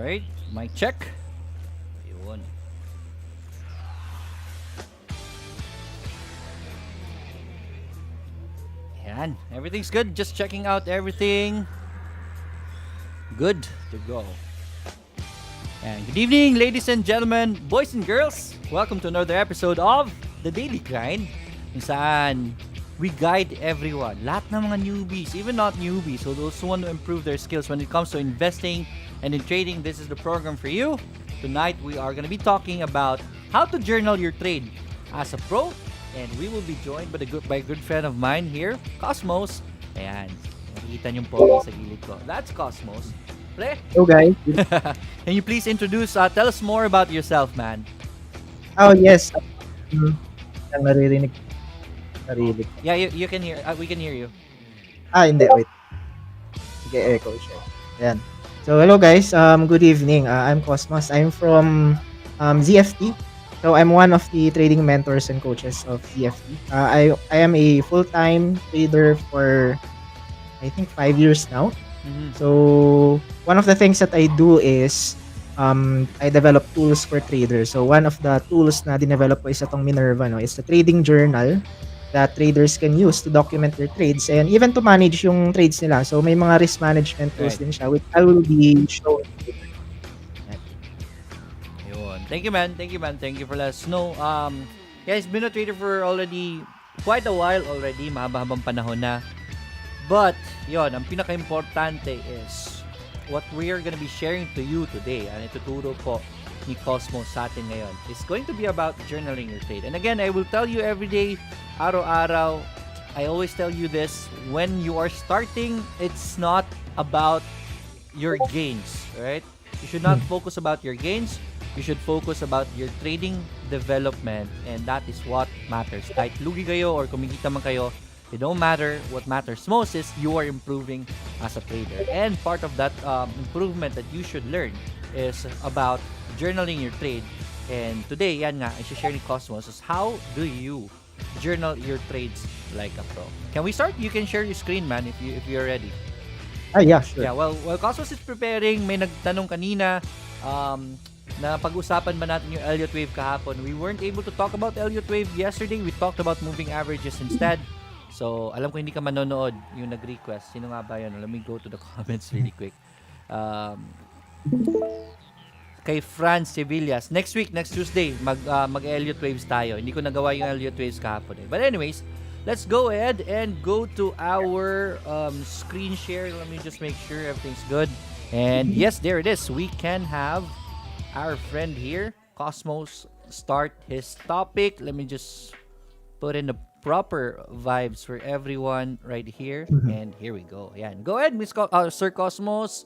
Alright, mic check. Ayun. Ayan, everything's good. Just checking out everything. Good to go. And good evening, ladies and gentlemen, boys and girls. Welcome to another episode of The Daily Grind, kung saan we guide everyone, lahat ng mga newbies, even not newbies, so those who want to improve their skills when it comes to investing and in trading. This is the program for you. Tonight, we are going to be talking about how to journal your trade as a pro, and we will be joined by a good friend of mine here, Cosmos. Ayan, nakikita niyo po sa gilid ko. That's Cosmos. Pre? Hello guys. Can you please introduce, tell us more about yourself, man? Oh yes. Ang naririnig. Sarili ko. Yeah, you can hear, we can hear you. Hindi, wait. Sige, echo siya. Ayan. So, hello guys. Good evening. I'm Cosmos. I'm from ZFT. So, I'm one of the trading mentors and coaches of ZFT. I am a full-time trader for, I think, 5 years now. Mm-hmm. So, one of the things that I do is I develop tools for traders. So, one of the tools na dinevelop ko is itong Minerva. No? It's the trading journal that traders can use to document their trades and even to manage yung trades nila. So, may mga risk management tools din siya, which I will be showing you. Ayun. Thank you, man. Thank you, man. Thank you for letting us know. Yeah, he's been a trader for already quite a while already. Mahaba-habang panahon na. But, yon, ang pinaka-importante is what we are gonna be sharing to you today. Ang ituturo po ni Cosmos sa atin ngayon is going to be about journaling your trade. And again, I will tell you every day, araw-araw, I always tell you this, when you are starting, it's not about your gains, right? You should not focus about your gains. You should focus about your trading development, and that is what matters. Kahit lugi kayo or kumikita man kayo, it don't matter. What matters most is you are improving as a trader. And part of that improvement that you should learn is about journaling your trade. And today, yan nga, i-share ni Cosmos is how do you journal your trades like a pro. Can we start? You can share your screen, man, if you're ready. Yeah, sure. Yeah, well, Cosmos is preparing. May nagtanong kanina na pag-usapan ba natin yung Elliott Wave kahapon. We weren't able to talk about Elliott Wave yesterday. We talked about moving averages instead. So, alam ko hindi ka manonood yung nag-request. Sino nga ba yun? Let me go to the comments really quick. Kay Franz Sevillas. Next week, next Tuesday, mag-Elliott Waves tayo. Hindi ko nagawa yung Elliott Waves kahapon eh. But anyways, let's go ahead and go to our screen share. Let me just make sure everything's good. And yes, there it is. We can have our friend here, Cosmos, start his topic. Let me just put in the proper vibes for everyone right here. And here we go. Yan. Go ahead, Sir Cosmos.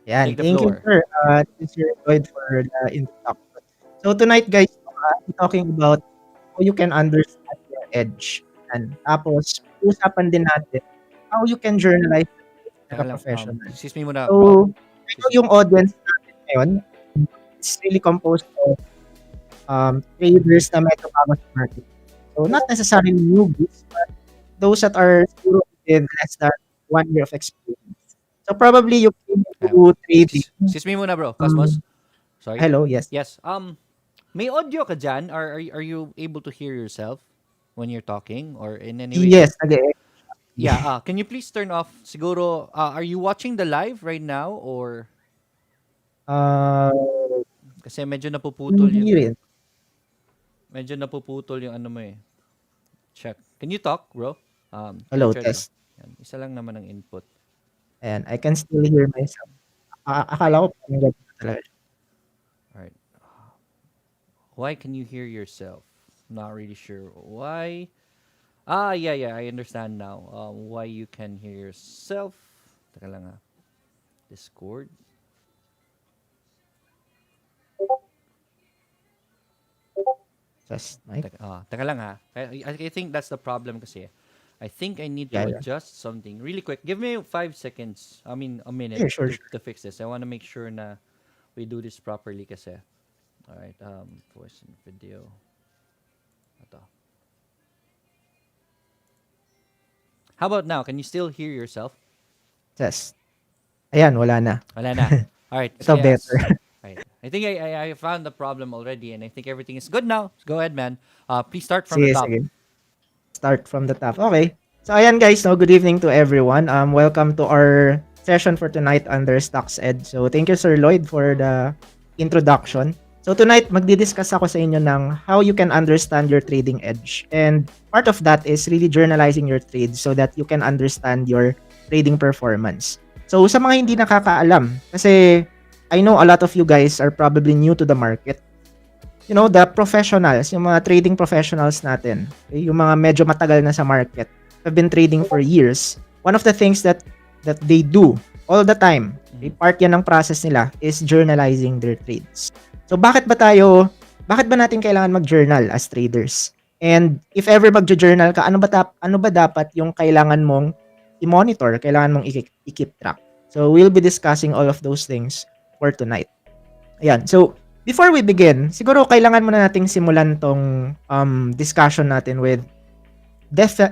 Yan. Take the Thank floor. you, sir. This is Sir Lloyd for the introduction. So, tonight, guys, we're talking about how you can understand your edge. And tapos, usapan din natin how you can journalize like a professional. Excuse me muna. So, ito yung audience natin ngayon. It's really composed of traders na medyo bago sa market. So, not necessarily newbies, but those that are siguro with less than 1 year of experience. So, probably you came to trading. Excuse me muna, bro. Cosmos. Sorry. Hello, yes. Yes. May audio ka dyan? Are you able to hear yourself when you're talking or in any way? Yes. Okay. Yeah. Can you please turn off? Siguro, are you watching the live right now or? Kasi medyo napuputol Hindi rin. Medyo napuputol yung ano mo eh. Check. Can you talk, bro? Hello, try test. Yan. Isa lang naman ang input. And I can still hear myself. Akala ko parang ganun talaga. Alright. Why can you hear yourself? Not really sure why. Yeah, I understand now. Why you can hear yourself. Teka lang Discord. Just mic. Teka lang I think that's the problem kasi. I think I need to adjust something really quick. Give me 5 seconds. I mean, a minute to fix this. I want to make sure na we do this properly kasi. Alright, voice and video. Ito. How about now? Can you still hear yourself? Test. Ayan, wala na. Wala na. All right. Ito better. Yes. Right. I think I found the problem already, and I think everything is good now. Go ahead, man. Please start from the Sige, top. sige. Start from the top. Okay. So ayan guys, no, good evening to everyone. Welcome to our session for tonight under Stocks Ed. So thank you Sir Lloyd for the introduction. So tonight magdi-discuss ako sa inyo ng how you can understand your trading edge. And part of that is really journalizing your trades so that you can understand your trading performance. So sa mga hindi nakakaalam, kasi I know a lot of you guys are probably new to the market. You know, the professionals, yung mga trading professionals natin, okay, yung mga medyo matagal na sa market, have been trading for years. One of the things that they do all the time, okay, part yan ng process nila, is journalizing their trades. So bakit ba natin kailangan mag-journal as traders? And if ever mag-journal ka, ano ba dapat yung kailangan mong i-monitor, kailangan mong i-keep track? So we'll be discussing all of those things for tonight. Ayan, so before we begin, siguro kailangan muna nating simulan tong discussion natin with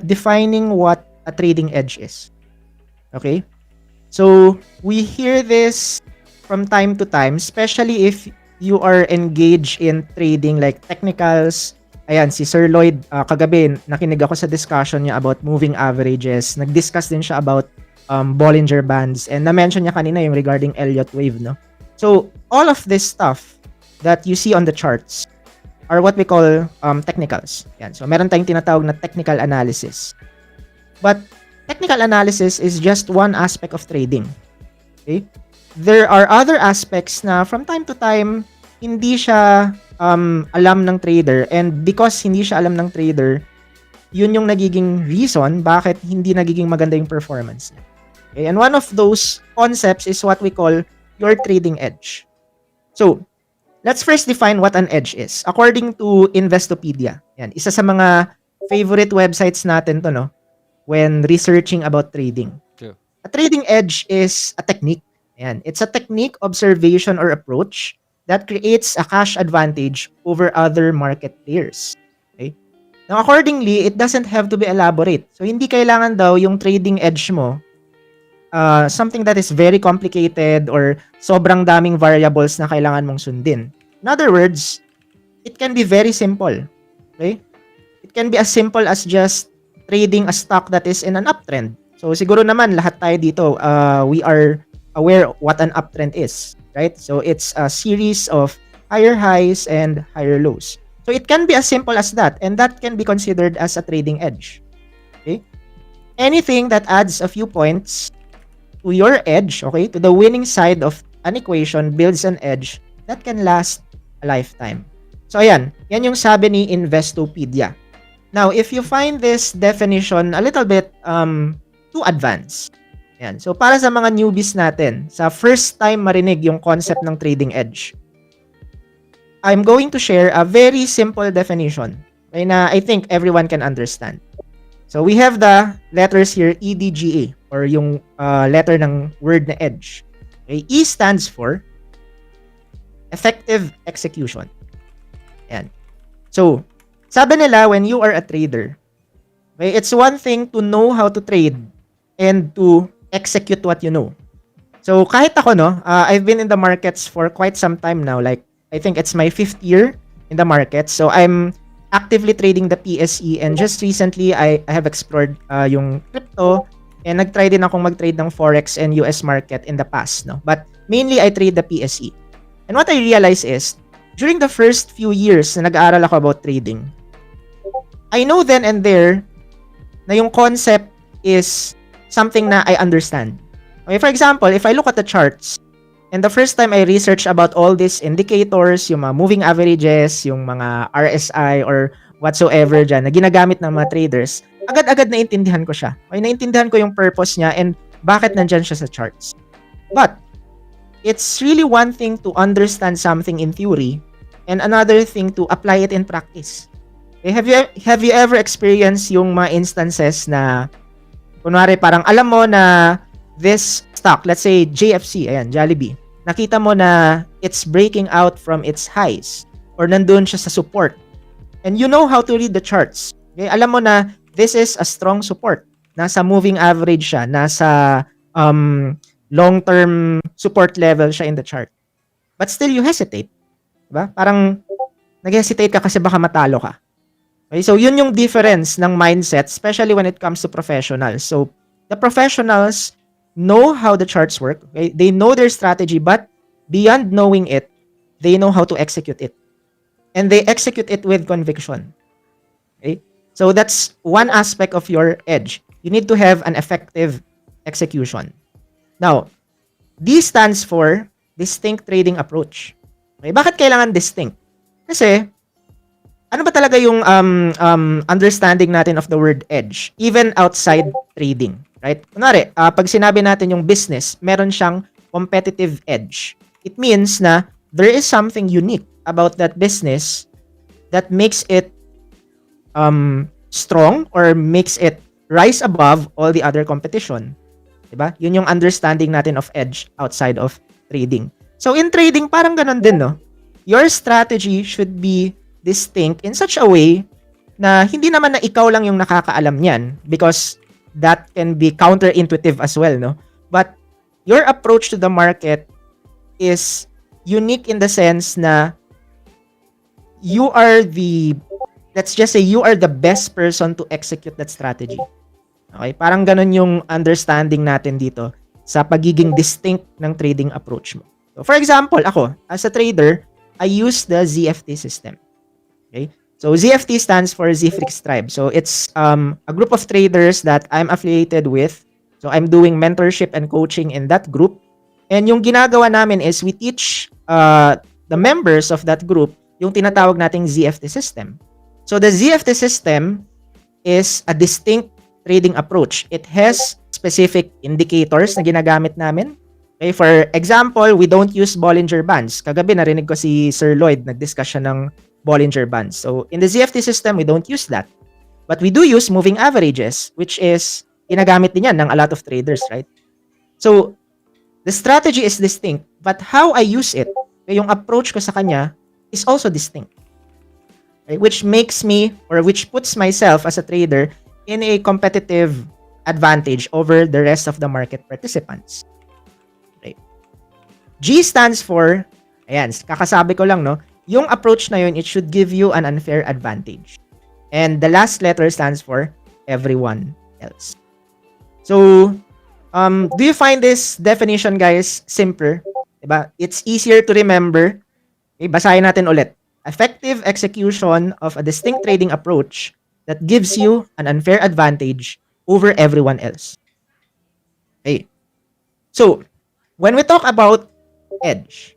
defining what a trading edge is. Okay? So, we hear this from time to time, especially if you are engaged in trading like technicals. Ayan, si Sir Lloyd, kagabi, nakinig ako sa discussion niya about moving averages. Nag-discuss din siya about Bollinger Bands. And na-mention niya kanina yung regarding Elliott Wave, no? So, all of this stuff that you see on the charts are what we call technicals. Yan. So, meron tayong tinatawag na technical analysis. But, technical analysis is just one aspect of trading. Okay? There are other aspects na from time to time, hindi siya alam ng trader. And because hindi siya alam ng trader, yun yung nagiging reason bakit hindi nagiging maganda yung performance. Okay? And one of those concepts is what we call your trading edge. So, let's first define what an edge is. According to Investopedia, yan, isa sa mga favorite websites natin to, no, when researching about trading. True. A trading edge is a technique. Yan, it's a technique, observation, or approach that creates a cash advantage over other market players. Okay? Now, accordingly, it doesn't have to be elaborate. So, hindi kailangan daw yung trading edge mo something that is very complicated or sobrang daming variables na kailangan mong sundin. In other words, it can be very simple. Okay? It can be as simple as just trading a stock that is in an uptrend. So siguro naman lahat tayo dito we are aware what an uptrend is, right? So it's a series of higher highs and higher lows. So it can be as simple as that, and that can be considered as a trading edge. Okay? Anything that adds a few points to your edge, okay, to the winning side of an equation builds an edge that can last a lifetime. So ayan, yan yung sabi ni Investopedia. Now, if you find this definition a little bit too advanced, yan. So para sa mga newbies natin, sa first time marinig yung concept ng trading edge, I'm going to share a very simple definition, okay, na I think everyone can understand. So we have the letters here, EDGA, or yung letter ng word na edge. Okay? E stands for effective execution. Yan. So, sabi nila, when you are a trader, okay, it's one thing to know how to trade and to execute what you know. So, kahit ako, no, I've been in the markets for quite some time now. Like, I think it's my 5th year in the market. So, I'm actively trading the PSE, and just recently I have explored yung crypto, and nag-try din akong mag-trade ng forex and US market in the past, no, but mainly I trade the PSE. And what I realize is during the first few years na nag-aaral ako about trading, I know then and there na yung concept is something na I understand. Okay, for example, if I look at the charts, and the first time I researched about all these indicators, yung mga moving averages, yung mga RSI or whatsoever dyan na ginagamit ng mga traders, agad-agad naintindihan ko siya. Okay, naintindihan ko yung purpose niya and bakit nandyan siya sa charts. But, it's really one thing to understand something in theory and another thing to apply it in practice. Okay, have you ever experienced yung mga instances na kunwari parang alam mo na this stock, let's say JFC, ayan, Jollibee, nakita mo na it's breaking out from its highs or nandun siya sa support. And you know how to read the charts. Okay? Alam mo na this is a strong support. Nasa moving average siya, nasa long-term support level siya in the chart. But still, you hesitate. Diba? Parang nag-hesitate ka kasi baka matalo ka. Okay? So, yun yung difference ng mindset, especially when it comes to professionals. So, the professionals know how the charts work. Okay? They know their strategy, but beyond knowing it, they know how to execute it. And they execute it with conviction. Okay? So, that's one aspect of your edge. You need to have an effective execution. Now, D stands for distinct trading approach. Okay? Bakit kailangan distinct? Kasi, ano ba talaga yung understanding natin of the word edge? Even outside trading. Right? Kunwari, pag sinabi natin yung business, meron siyang competitive edge. It means na there is something unique about that business that makes it strong or makes it rise above all the other competition. Diba? Yun yung understanding natin of edge outside of trading. So in trading, parang ganun din, no? Your strategy should be distinct in such a way na hindi naman na ikaw lang yung nakakaalam niyan, because that can be counterintuitive as well, no? But your approach to the market is unique in the sense na you are let's just say you are the best person to execute that strategy. Okay? Parang ganun yung understanding natin dito sa pagiging distinct ng trading approach mo. So, for example, ako, as a trader, I use the ZFT system. Okay? So, ZFT stands for Zfrix Tribe. So, it's a group of traders that I'm affiliated with. So, I'm doing mentorship and coaching in that group. And yung ginagawa namin is we teach the members of that group yung tinatawag nating ZFT system. So, the ZFT system is a distinct trading approach. It has specific indicators na ginagamit namin. Okay, for example, we don't use Bollinger Bands. Kagabi narinig ko si Sir Lloyd nag-discuss siya ng Bollinger Bands. So, in the ZFT system, we don't use that. But we do use moving averages, which is ginagamit din yan ng a lot of traders, right? So, the strategy is distinct, but how I use it, yung approach ko sa kanya, is also distinct. Okay, which makes me, or which puts myself as a trader in a competitive advantage over the rest of the market participants. Okay. G stands for, ayan, kakasabi ko lang, no? Yung approach na yun, it should give you an unfair advantage. And the last letter stands for everyone else. So, do you find this definition, guys, simpler? Diba? It's easier to remember. Okay, basahin natin ulit. Effective execution of a distinct trading approach that gives you an unfair advantage over everyone else. Okay. So, when we talk about edge,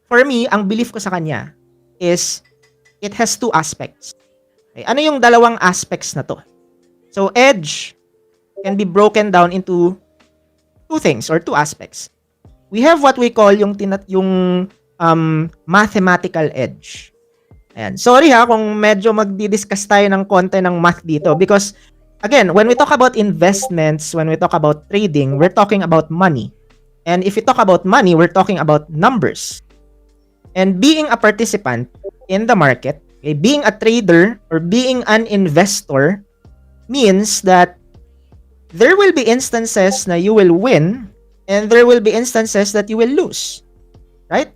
for me, ang belief ko sa kanya is it has two aspects. Okay. Ano yung dalawang aspects na to? So, edge can be broken down into two things or two aspects. We have what we call yung mathematical edge. Ayan. Sorry ha kung medyo magdi-discuss tayo ng konti ng math dito, because again, when we talk about investments, when we talk about trading, we're talking about money. And if we talk about money, we're talking about numbers. And being a participant in the market, okay, being a trader or being an investor means that there will be instances na you will win and there will be instances that you will lose. Right?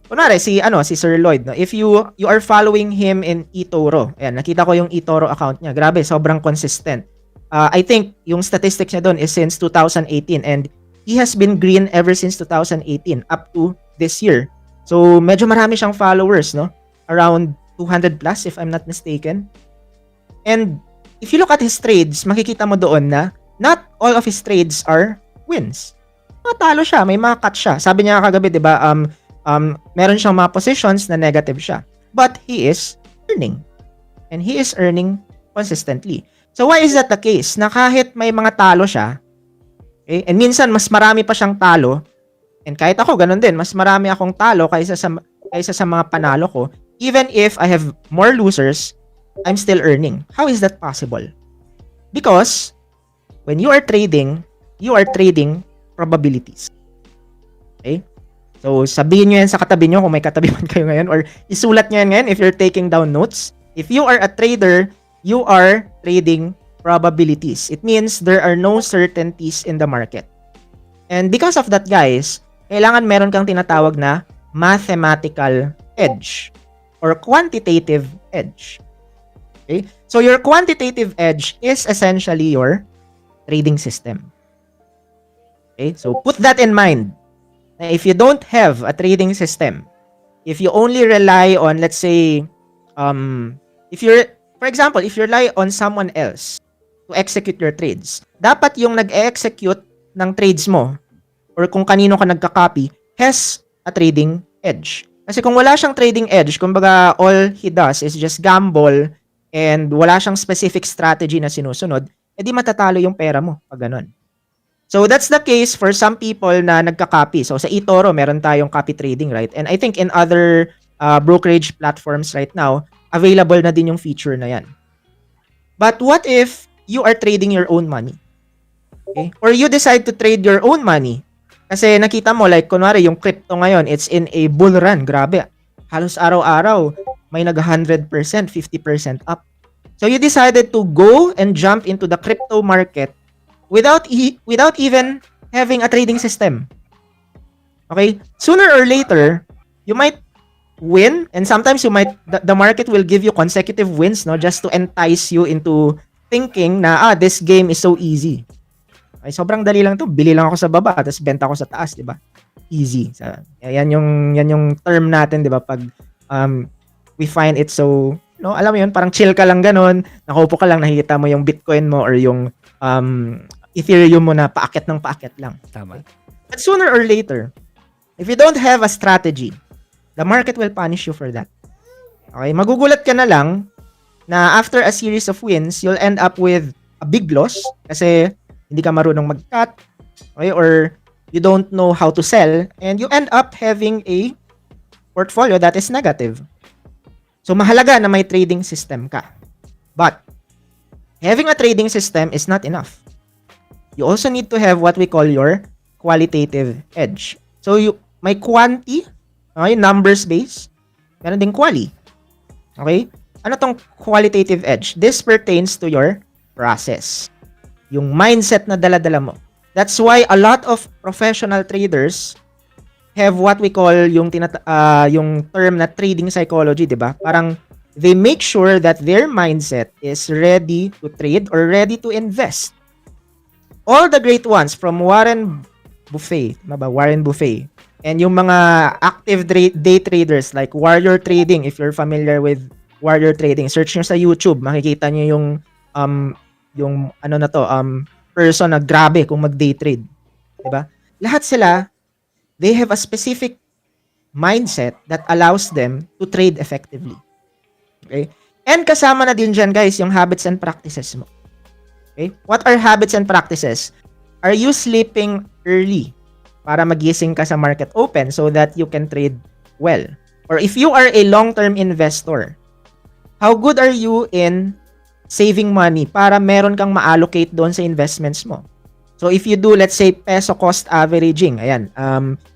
Kunwari, si Sir Lloyd, no? If you are following him in 𝑒𝑇ORRO, ayan, nakita ko yung 𝑒𝑇ORRO account niya. Grabe, sobrang consistent. I think yung statistics niya doon is since 2018 and he has been green ever since 2018 up to this year. So, medyo marami siyang followers, no? Around 200 plus if I'm not mistaken. And if you look at his trades, makikita mo doon na not all of his trades are wins. Matalo siya, may mga cut siya. Sabi niya kagabi, 'di ba, meron siyang mga positions na negative siya. But he is earning. And he is earning consistently. So why is that the case? Na kahit may mga talo siya, okay, and minsan mas marami pa siyang talo, and kahit ako ganun din, mas marami akong talo kaysa sa mga panalo ko, even if I have more losers, I'm still earning. How is that possible? Because when you are trading probabilities. Okay? So, sabihin nyo yan sa katabi nyo kung may katabi man kayo ngayon, or isulat nyo yan ngayon if you're taking down notes. If you are a trader, you are trading probabilities. It means there are no certainties in the market. And because of that, guys, kailangan meron kang tinatawag na mathematical edge or quantitative edge. Okay? So your quantitative edge is essentially your trading system. Okay? So put that in mind. If you don't have a trading system, if you only rely on, let's say, for example, if you rely on someone else to execute your trades, dapat yung nag-execute ng trades mo or kung kanino ka nagka-copy has a trading edge. Kasi kung wala siyang trading edge, kumbaga all he does is just gamble and wala siyang specific strategy na sinusunod, edi matatalo yung pera mo pag ganun. So that's the case for some people na nagka-copy. So sa eToro, meron tayong copy trading, right? And I think in other brokerage platforms right now, available na din yung feature na yan. But what if you are trading your own money? Okay? Or you decide to trade your own money. Kasi nakita mo, like, kunwari, yung crypto ngayon, it's in a bull run. Grabe. Halos araw-araw, may nag-100%, 50% up. So you decided to go and jump into the crypto market without even having a trading system. Okay? Sooner or later, you might win, and sometimes the market will give you consecutive wins, no, just to entice you into thinking na this game is so easy. Ay, sobrang dali lang to. Bili lang ako sa baba, tapos benta ko sa taas, 'di ba? Easy. So, yan yung term natin, 'di ba? Pag we find it so, no, alam mo 'yun, parang chill ka lang ganun, nakaupo ka lang, nakikita mo yung Bitcoin mo or yung Ethereum mo na paakyat ng paakyat lang. Tama. But sooner or later, if you don't have a strategy, the market will punish you for that. Okay? Magugulat ka na lang na after a series of wins, you'll end up with a big loss kasi hindi ka marunong mag-cut, okay? Or you don't know how to sell, and you end up having a portfolio that is negative. So mahalaga na may trading system ka. But having a trading system is not enough. You also need to have what we call your qualitative edge. So may quanti, okay, numbers based, meron ding quali. Okay? Ano tong qualitative edge? This pertains to your process. Yung mindset na dala-dala mo. That's why a lot of professional traders have what we call yung term na trading psychology, 'di ba? Parang they make sure that their mindset is ready to trade or ready to invest. All the great ones from Warren Buffett, and yung mga active day traders like Warrior Trading, if you're familiar with Warrior Trading, search nyo sa YouTube, makikita nyo yung person na grabe kung mag-day trade. Diba? Lahat sila, they have a specific mindset that allows them to trade effectively. Okay? And kasama na din dyan, guys, yung habits and practices mo. Okay? What are habits and practices? Are you sleeping early para magising ka sa market open so that you can trade well? Or if you are a long-term investor, how good are you in saving money para meron kang ma-allocate doon sa investments mo? So if you do, let's say, peso cost averaging, ayan,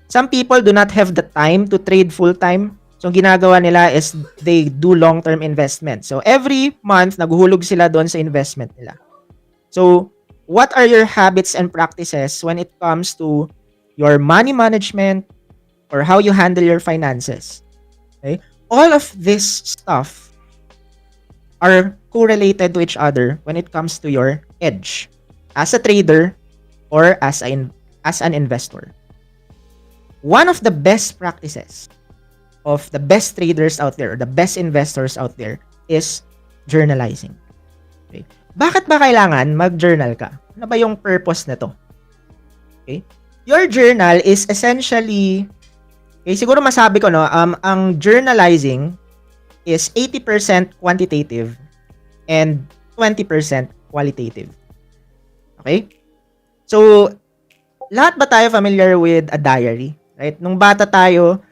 some people do not have the time to trade full-time. So ginagawa nila is they do long-term investment. So every month, naguhulog sila doon sa investment nila. So what are your habits and practices when it comes to your money management or how you handle your finances? Okay? All of this stuff are correlated to each other when it comes to your edge as a trader or as an investor. One of the best practices of the best traders out there, or the best investors out there, is journalizing. Okay? Bakit ba kailangan mag-journal ka? Ano ba yung purpose nito? Okay? Your journal is essentially, okay, siguro masabi ko, no, ang journalizing is 80% quantitative and 20% qualitative. Okay? So, lahat ba tayo familiar with a diary? Right? Nung bata tayo,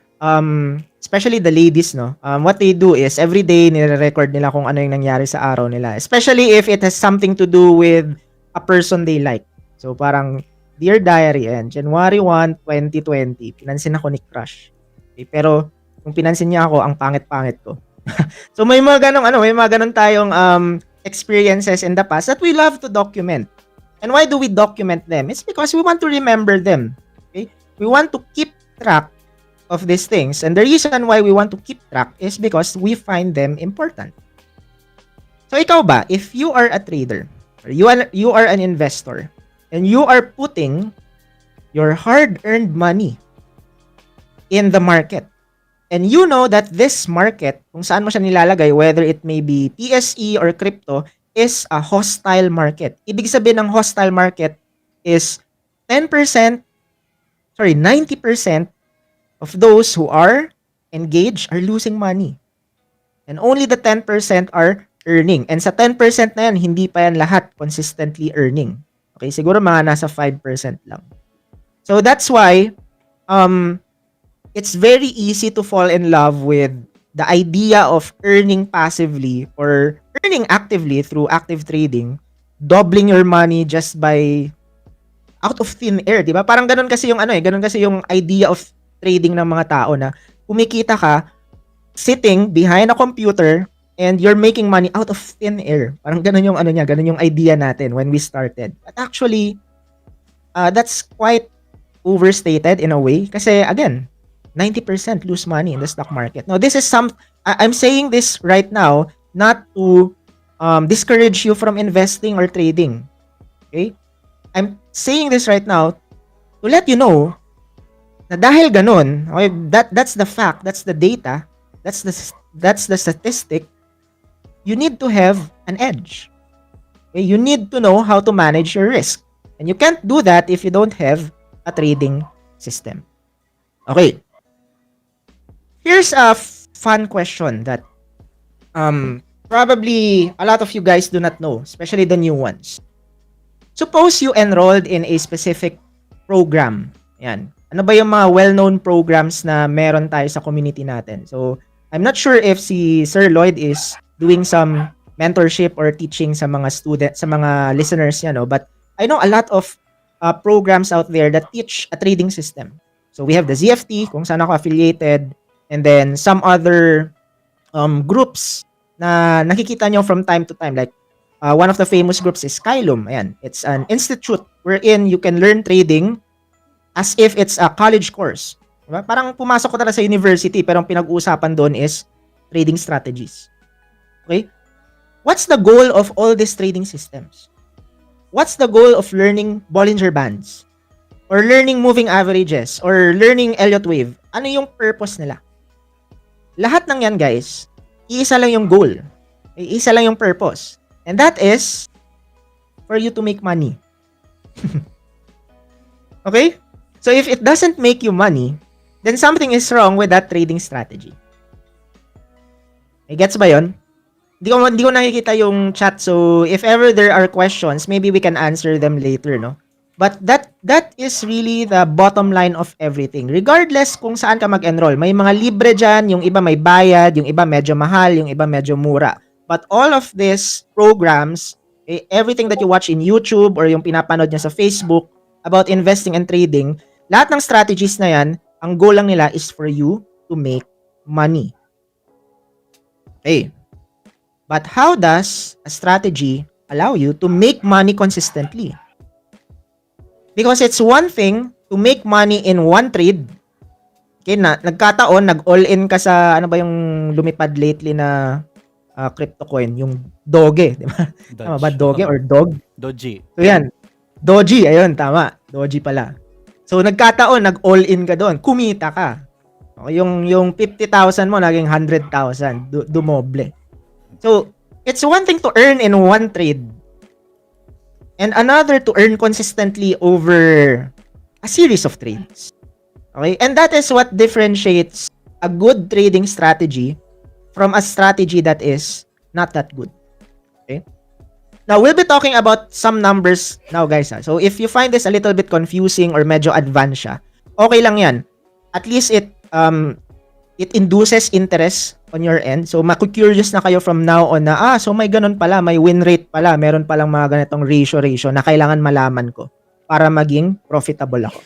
especially the ladies, no, what they do is every day nire-record nila kung ano yung nangyari sa araw nila. Especially if it has something to do with a person they like. So, parang, Dear Diary, and January 1, 2020, pinansin ako ni crush. Okay, pero, kung pinansin niya ako, ang pangit-pangit ko. So, may mga ganong tayong experiences in the past that we love to document. And why do we document them? It's because we want to remember them. we want to keep track of these things. And the reason why we want to keep track is because we find them important. So ikaw ba, if you are a trader, or you are an investor, and you are putting your hard-earned money in the market, and you know that this market, kung saan mo siya nilalagay, whether it may be TSE or crypto, is a hostile market. Ibig sabihin ng hostile market is 10%, 90% of those who are engaged are losing money. And only the 10% are earning. And sa 10% na yan, hindi pa yan lahat consistently earning. Okay, siguro mga nasa 5% lang. So that's why it's very easy to fall in love with the idea of earning passively or earning actively through active trading, doubling your money just by out of thin air, di ba? Parang ganun kasi yung ganun kasi yung idea of trading ng mga tao na kumikita ka sitting behind a computer and you're making money out of thin air. Parang ganun yung ganun yung idea natin when we started. But actually, that's quite overstated in a way kasi again, 90% lose money in the stock market. Now, this is I'm saying this right now not to discourage you from investing or trading. Okay? I'm saying this right now to let you know na dahil ganun, okay, that's the fact, that's the data, that's the statistic, you need to have an edge. Okay? You need to know how to manage your risk. And you can't do that if you don't have a trading system. Okay. Here's a fun question that probably a lot of you guys do not know, especially the new ones. Suppose you enrolled in a specific program. Yan. Ano ba yung mga well-known programs na meron tayo sa community natin? So, I'm not sure if si Sir Lloyd is doing some mentorship or teaching sa mga sa mga listeners niya, no? But I know a lot of programs out there that teach a trading system. So, we have the ZFT, kung saan ako affiliated, and then some other groups na nakikita nyo from time to time. Like, one of the famous groups is Skylum. Ayan. It's an institute wherein you can learn trading as if it's a college course. Diba? Parang pumasok ko talaga sa university pero ang pinag-uusapan doon is trading strategies. Okay? What's the goal of all these trading systems? What's the goal of learning Bollinger Bands? Or learning moving averages? Or learning Elliott Wave? Ano yung purpose nila? Lahat ng yan, guys, iisa lang yung goal. Iisa lang yung purpose. And that is for you to make money. Okay? So if it doesn't make you money, then something is wrong with that trading strategy. Gets ba yun? Hindi ko nakikita yung chat. So if ever there are questions, maybe we can answer them later, no? But that is really the bottom line of everything. Regardless kung saan ka mag-enroll. May mga libre dyan, yung iba may bayad, yung iba medyo mahal, yung iba medyo mura. But all of these programs, everything that you watch in YouTube or yung pinapanood niya sa Facebook about investing and trading, lahat ng strategies na yan, ang goal lang nila is for you to make money. Okay. But how does a strategy allow you to make money consistently? Because it's one thing to make money in one trade. Okay, nagkataon, nag-all-in ka sa, ano ba yung lumipad lately na crypto coin? Yung Doge, di ba? Tama ba? Doge or Dog? Doji. So yan. Doji, ayun, tama. Doji pala. So nagkataon, nag-all-in ka doon. Kumita ka. Okay, yung 50,000 mo, naging 100,000. Dumoble. So, it's one thing to earn in one trade. And another to earn consistently over a series of trades. Okay? And that is what differentiates a good trading strategy from a strategy that is not that good. Okay? Now, we'll be talking about some numbers now, guys. So, if you find this a little bit confusing or medyo advanced siya, okay lang yan. At least it induces interest on your end. So, maku-curious na kayo from now on na, so may ganun pala, may win rate pala, meron palang mga ganitong ratio na kailangan malaman ko para maging profitable ako.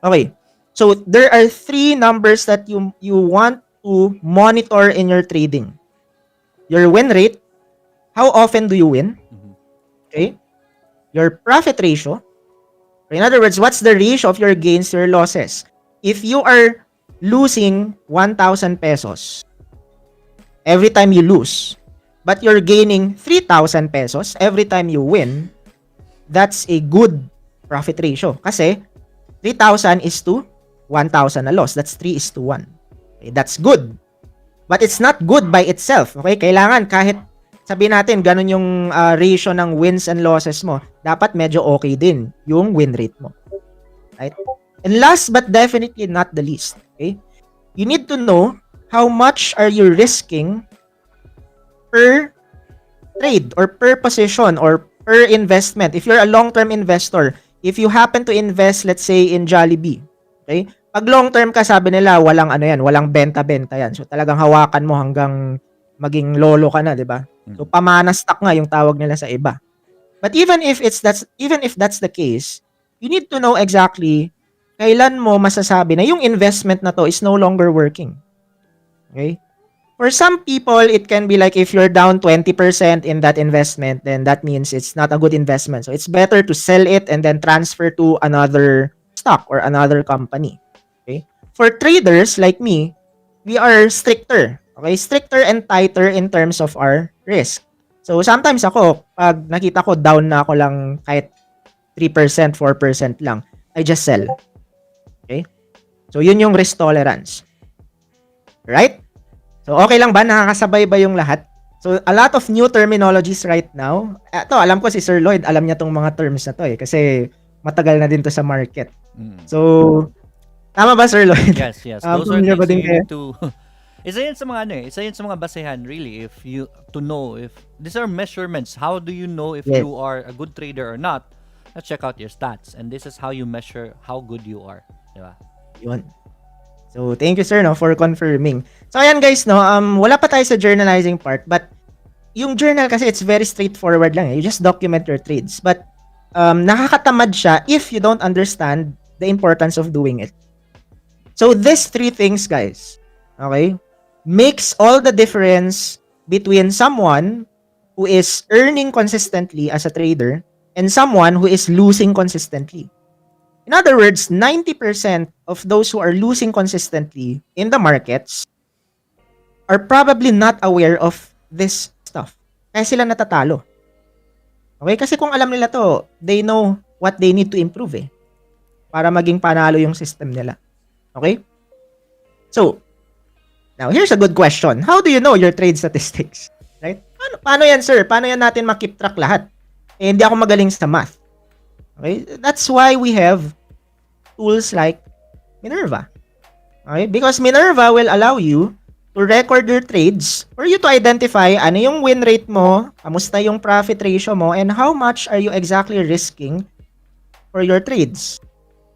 Okay. So, there are 3 numbers that you want to monitor in your trading. Your win rate, how often do you win? Okay. Your profit ratio, In other words, what's the ratio of your gains to your losses? If you are losing 1,000 pesos every time you lose, but you're gaining 3,000 pesos every time you win, that's a good profit ratio. Kasi 3,000 is to 1,000 na loss. That's 3:1. Okay, that's good. But it's not good by itself. Okay? Kailangan kahit sabihin natin ganun yung ratio ng wins and losses mo, dapat medyo okay din yung win rate mo. Right? And last but definitely not the least, okay? You need to know how much are you risking per trade or per position or per investment. If you're a long-term investor, if you happen to invest, let's say, in Jollibee, okay? Pag long-term ka, sabi nila, walang ano yan, walang benta-benta yan. So, talagang hawakan mo hanggang maging lolo ka na, di ba? So, pamana stock nga yung tawag nila sa iba. But even if that's the case, you need to know exactly kailan mo masasabi na yung investment na to is no longer working. Okay? For some people, it can be like if you're down 20% in that investment, then that means it's not a good investment. So it's better to sell it and then transfer to another stock or another company. Okay? For traders like me, we are stricter. Okay? Stricter and tighter in terms of our risk. So sometimes ako, pag nakita ko down na ako lang kahit 3%, 4% lang, I just sell. Okay? So yun yung risk tolerance. Right? So, okay lang ba? Nakakasabay ba yung lahat? So, a lot of new terminologies right now. Ito, alam ko si Sir Lloyd, alam niya tong mga terms na to eh. Kasi matagal na din to sa market. So, tama ba Sir Lloyd? Yes. Those are things you need to... Isa yan sa mga ano eh. Isa yan sa mga basehan really. If you... To know if... These are measurements. How do you know if you are a good trader or not? Let's check out your stats. And this is how you measure how good you are. Diba? Yun. So, thank you sir no for confirming. So, ayan guys no, wala pa tayo sa journalizing part, but yung journal kasi it's very straightforward lang eh. You just document your trades. But nakakatamad siya if you don't understand the importance of doing it. So, these three things guys, okay, makes all the difference between someone who is earning consistently as a trader and someone who is losing consistently. In other words, 90% of those who are losing consistently in the markets are probably not aware of this stuff. Kaya sila natatalo. Okay? Kasi kung alam nila to, they know what they need to improve eh. Para maging panalo yung system nila. Okay? So, now here's a good question. How do you know your trade statistics? Right? Paano yan, sir? Paano yan natin makip track lahat? Eh, hindi ako magaling sa math. Okay? That's why we have tools like Minerva. Okay? Because Minerva will allow you to record your trades for you to identify ano yung win rate mo, kamusta yung profit ratio mo, and how much are you exactly risking for your trades.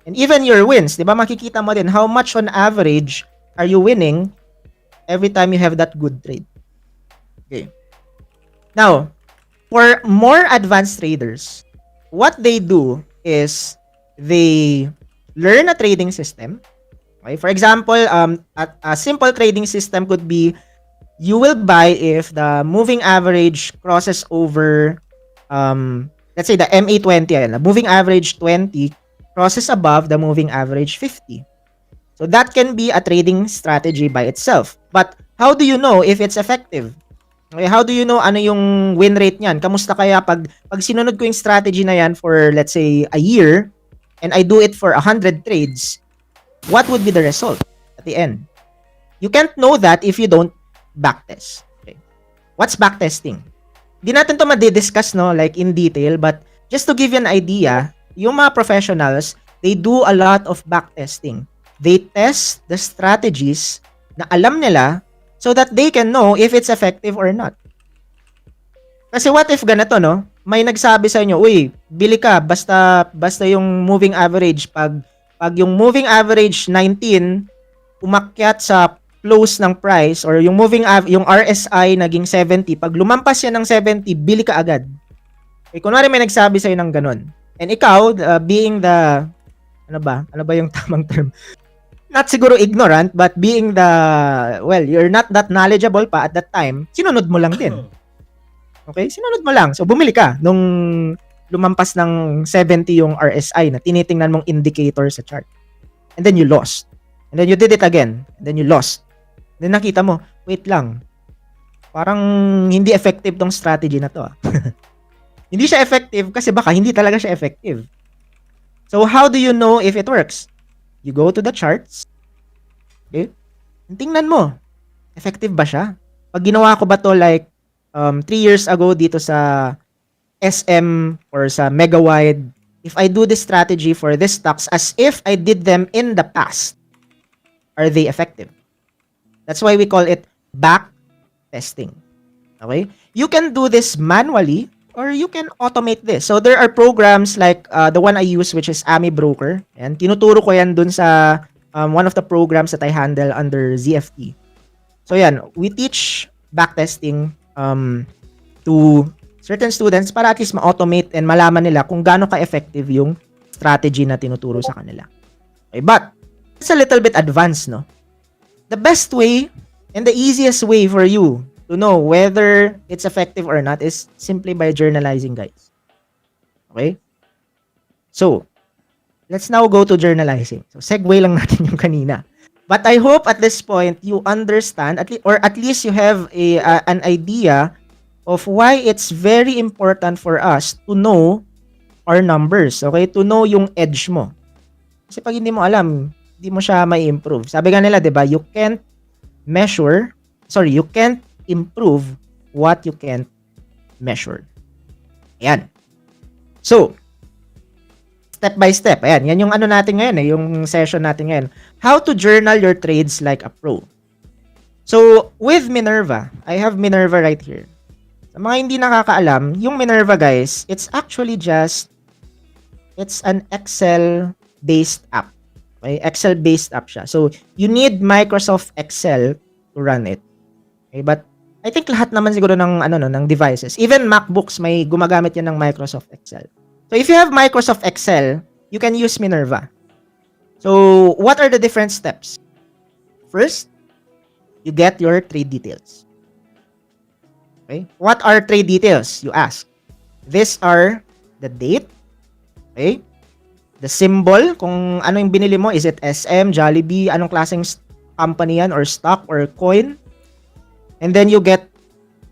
And even your wins, di ba makikita mo din how much on average are you winning every time you have that good trade. Okay. Now, for more advanced traders, what they do is they learn a trading system. Okay? For example, a simple trading system could be you will buy if the moving average crosses over, let's say the MA20, the moving average 20 crosses above the moving average 50. So that can be a trading strategy by itself. But how do you know if it's effective? Okay, how do you know ano yung win rate niyan? Kamusta kaya pag sinunod ko yung strategy na yan for let's say a year, and I do it for 100 trades, what would be the result at the end? You can't know that if you don't backtest. Okay. What's backtesting? Di natin to ma-discuss no, like in detail, but just to give you an idea, yung mga professionals, they do a lot of backtesting. They test the strategies na alam nila so that they can know if it's effective or not. Kasi what if ganito, no? May nagsabi sa inyo, uy, bili ka, basta yung moving average. Pag yung moving average 19, umakyat sa close ng price, or yung yung RSI naging 70, pag lumampas yan ng 70, bili ka agad. Okay, kunwari may nagsabi sa'yo ng ganun. And ikaw, being the, ano ba yung tamang term? Not siguro ignorant, but being the, well, you're not that knowledgeable pa at that time, sinunod mo lang din. Okay? Sinunod mo lang. So, bumili ka nung lumampas ng 70 yung RSI na tinitingnan mong indicator sa chart. And then you lost. And then you did it again. And then you lost. Then nakita mo, wait lang. Parang hindi effective tong strategy na to. Hindi siya effective kasi baka hindi talaga siya effective. So how do you know if it works? You go to the charts. Okay? Tingnan mo. Effective ba siya? Pag ginawa ko ba to like 3 years ago dito sa SM or sa Megawide, if I do this strategy for these stocks as if I did them in the past, are they effective? That's why we call it back testing. Okay? You can do this manually or you can automate this. So there are programs like the one I use which is Ami Broker. And tinuturo ko yan dun sa one of the programs that I handle under ZFT. So yan, we teach backtesting to certain students para at least ma-automate and malaman nila kung gaano ka-effective yung strategy na tinuturo sa kanila. Okay, but it's a little bit advanced, no? The best way and the easiest way for you to know whether it's effective or not is simply by journalizing, guys. Okay? So, let's now go to journalizing. So, segue lang natin yung kanina. But I hope at this point you understand or at least you have an idea of why it's very important for us to know our numbers, okay? To know yung edge mo. Kasi pag hindi mo alam, hindi mo siya may improve. Sabi nga nila, 'di ba? You can't improve what you can't measure. Ayan. So, step by step. Ayan, yan yung ano natin ngayon yung session natin ngayon. How to journal your trades like a pro. So, with Minerva, I have Minerva right here. Sa mga hindi nakakaalam, yung Minerva, guys, it's actually it's an Excel-based app. Okay? Excel-based app siya. So, you need Microsoft Excel to run it. Okay? But, I think lahat naman siguro ng devices. Even MacBooks, may gumagamit yan ng Microsoft Excel. So, if you have Microsoft Excel, you can use Minerva. So, what are the different steps? First, you get your trade details. Okay? What are trade details, you ask? These are the date, okay? The symbol, kung ano yung binili mo, is it SM, Jollibee, anong klaseng company yan, or stock, or coin? And then you get,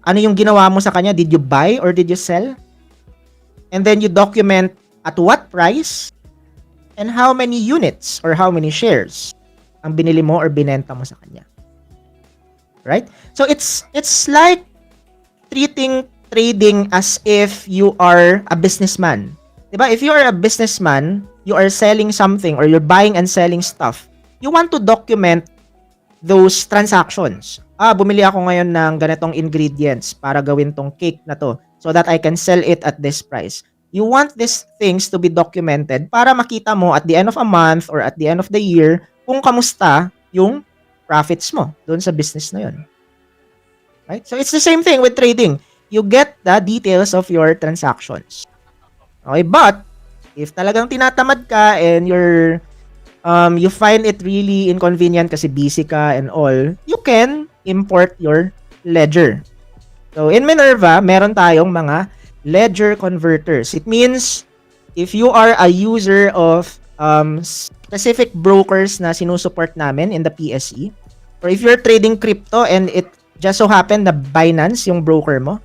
ano yung ginawa mo sa kanya? Did you buy or did you sell? And then you document at what price and how many units or how many shares ang binili mo or binenta mo sa kanya. Right? So it's like treating trading as if you are a businessman. Diba? If you are a businessman, you are selling something or you're buying and selling stuff, you want to document those transactions. Bumili ako ngayon ng ganitong ingredients para gawin tong cake na to so that I can sell it at this price. You want these things to be documented para makita mo at the end of a month or at the end of the year kung kamusta yung profits mo doon sa business na yun. Right? So it's the same thing with trading. You get the details of your transactions. Okay, but if talagang tinatamad ka and you find it really inconvenient kasi busy ka and all, you can import your ledger. So in Minerva, meron tayong mga ledger converters. It means if you are a user of specific brokers na sinusupport namin in the PSE, or if you're trading crypto and it just so happen na Binance yung broker mo,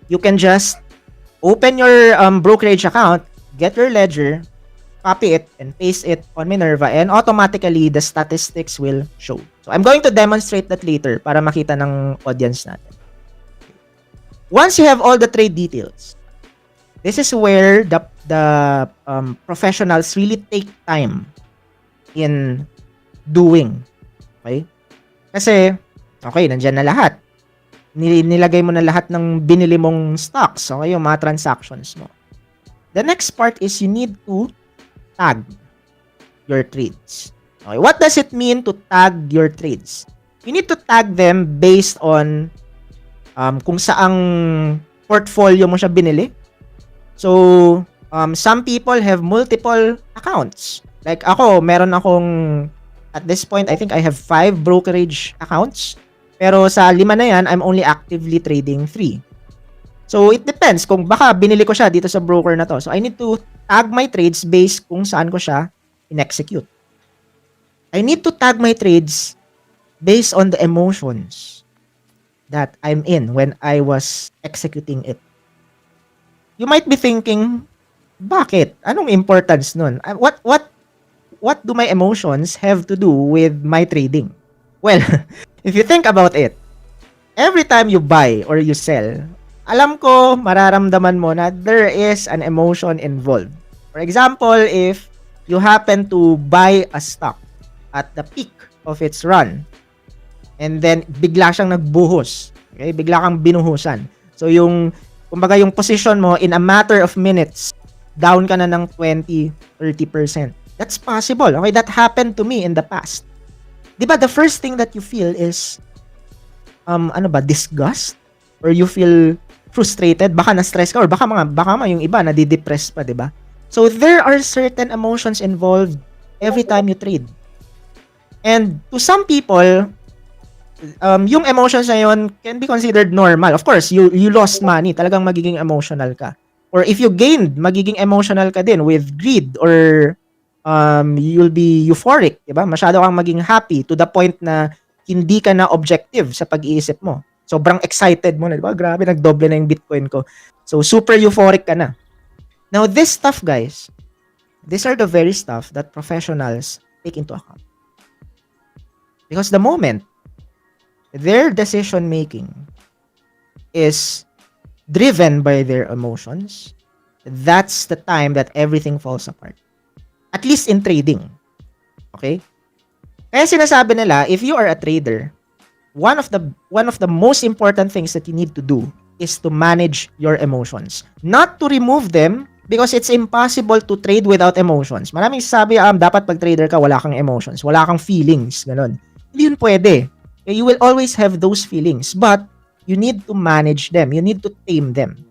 you can just open your brokerage account, get your ledger, copy it, and paste it on Minerva, and automatically the statistics will show. So I'm going to demonstrate that later para makita ng audience natin. Once you have all the trade details, this is where the professionals really take time in doing. Okay? Kasi, okay, nandyan na lahat. Nilagay mo na lahat ng binili mong stocks. Okay, yung mga transactions mo. The next part is you need to tag your trades. Okay, what does it mean to tag your trades? You need to tag them based on kung saang portfolio mo siya binili. So, some people have multiple accounts. Like ako, meron akong, at this point, I think I have 5 brokerage accounts. Pero sa 5 na yan, I'm only actively trading 3. So, it depends kung baka binili ko siya dito sa broker na to. So, I need to tag my trades based kung saan ko siya in-execute. I need to tag my trades based on the emotions that I'm in when I was executing it. You might be thinking, bakit? Anong importance nun? What do my emotions have to do with my trading? Well, if you think about it, every time you buy or you sell, alam ko, mararamdaman mo na there is an emotion involved. For example, if you happen to buy a stock at the peak of its run, and then bigla siyang nagbuhos, okay? Bigla kang binuhusan. So kumbaga yung position mo in a matter of minutes, down ka na ng 20-30%. That's possible. Okay, that happened to me in the past. 'Di ba the first thing that you feel is disgust, or you feel frustrated, baka na-stress ka, or baka yung iba nadidepress pa, 'di ba? So there are certain emotions involved every time you trade. And to some people, yung emotions na yun can be considered normal. Of course, you lost money, talagang magiging emotional ka. Or if you gained, magiging emotional ka din with greed, or you'll be euphoric, 'di ba? Masyado kang maging happy to the point na hindi ka na objective sa pag-iisip mo. Sobrang excited mo na, 'di ba? Grabe, nagdoble na yung Bitcoin ko. So super euphoric ka na. Now, this stuff, guys, these are the very stuff that professionals take into account. Because the moment their decision making is driven by their emotions, that's the time that everything falls apart. At least in trading. Okay? Kaya sinasabi nila, if you are a trader, one of the most important things that you need to do is to manage your emotions. Not to remove them, because it's impossible to trade without emotions. Maraming sabi, dapat pag trader ka, wala kang emotions, wala kang feelings, ganun. Hindi yun pwede. You will always have those feelings, but you need to manage them. You need to tame them.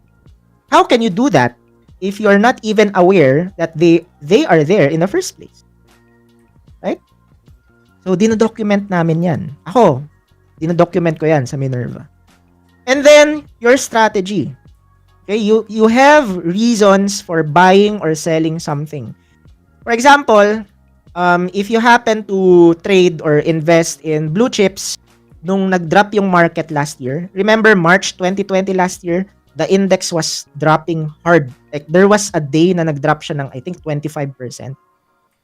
How can you do that if you're not even aware that they are there in the first place? Right? So, dinodocument namin yan. Ako, dinodocument ko yan sa Minerva. And then, your strategy. Okay, you have reasons for buying or selling something. For example, if you happen to trade or invest in blue chips nung nag-drop yung market last year, remember March 2020 last year, the index was dropping hard. Like, there was a day na nag-drop siya ng, I think, 25%.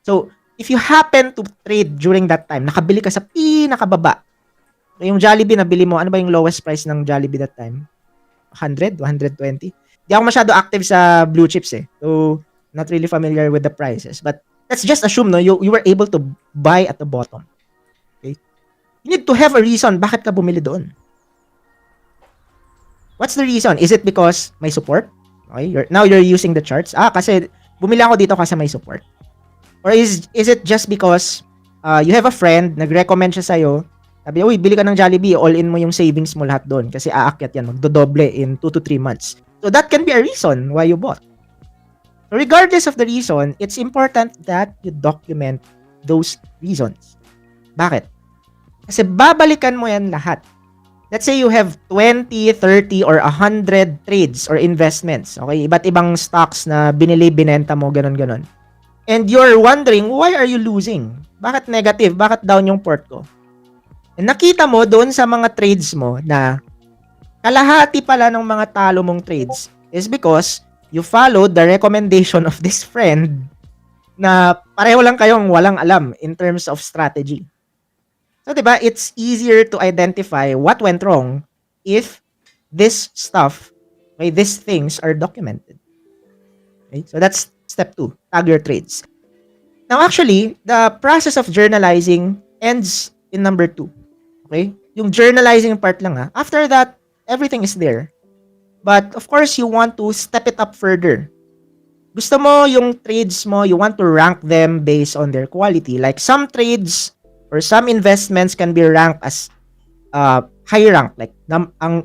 So, if you happen to trade during that time, nakabili ka sa pinakababa. Yung Jollibee nabili mo, ano ba yung lowest price ng Jollibee that time? 100? 120? Di ako masyado active sa blue chips eh. So, not really familiar with the prices. But let's just assume, no, you were able to buy at the bottom. Okay? You need to have a reason bakit ka bumili doon. What's the reason? Is it because may support? Okay, now you're using the charts. Kasi bumili ako dito kasi may support. Or is it just because you have a friend, nag-recommend siya sa'yo, sabi, uy, bili ka ng Jollibee, all-in mo yung savings mo lahat doon kasi aakyat yan, magdodoble in 2 to 3 months. So that can be a reason why you bought. So regardless of the reason, it's important that you document those reasons. Bakit? Kasi babalikan mo yan lahat. Let's say you have 20, 30, or 100 trades or investments. Okay? Iba't ibang stocks na binili, binenta mo, ganon-ganon. And you're wondering, why are you losing? Bakit negative? Bakit down yung port ko? And nakita mo doon sa mga trades mo na kalahati pala ng mga talo mong trades is because you followed the recommendation of this friend na pareho lang kayong walang alam in terms of strategy. So, diba, it's easier to identify what went wrong if this stuff, okay, these things are documented. Okay? So, that's step 2. Tag your trades. Now, actually, the process of journalizing ends in number 2. Okay? Yung journalizing part lang After that, everything is there. But, of course, you want to step it up further. Gusto mo yung trades mo, you want to rank them based on their quality. Like, some trades or some investments can be ranked as high rank. Like,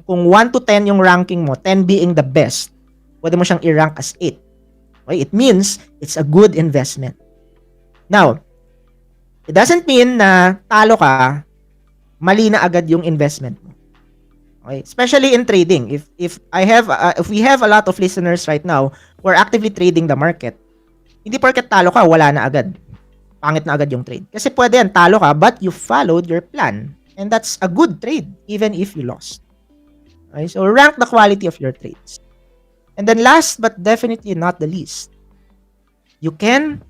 kung 1 to 10 yung ranking mo, 10 being the best, pwede mo siyang i-rank as 8. Okay? It means it's a good investment. Now, it doesn't mean na talo ka, mali na agad yung investment mo. Okay? Especially in trading. If we have a lot of listeners right now who are actively trading the market, hindi porket talo ka, wala na agad. Pangit na agad yung trade. Kasi pwede yan, talo ka, but you followed your plan. And that's a good trade, even if you lost. Okay? So, rank the quality of your trades. And then last, but definitely not the least, you can,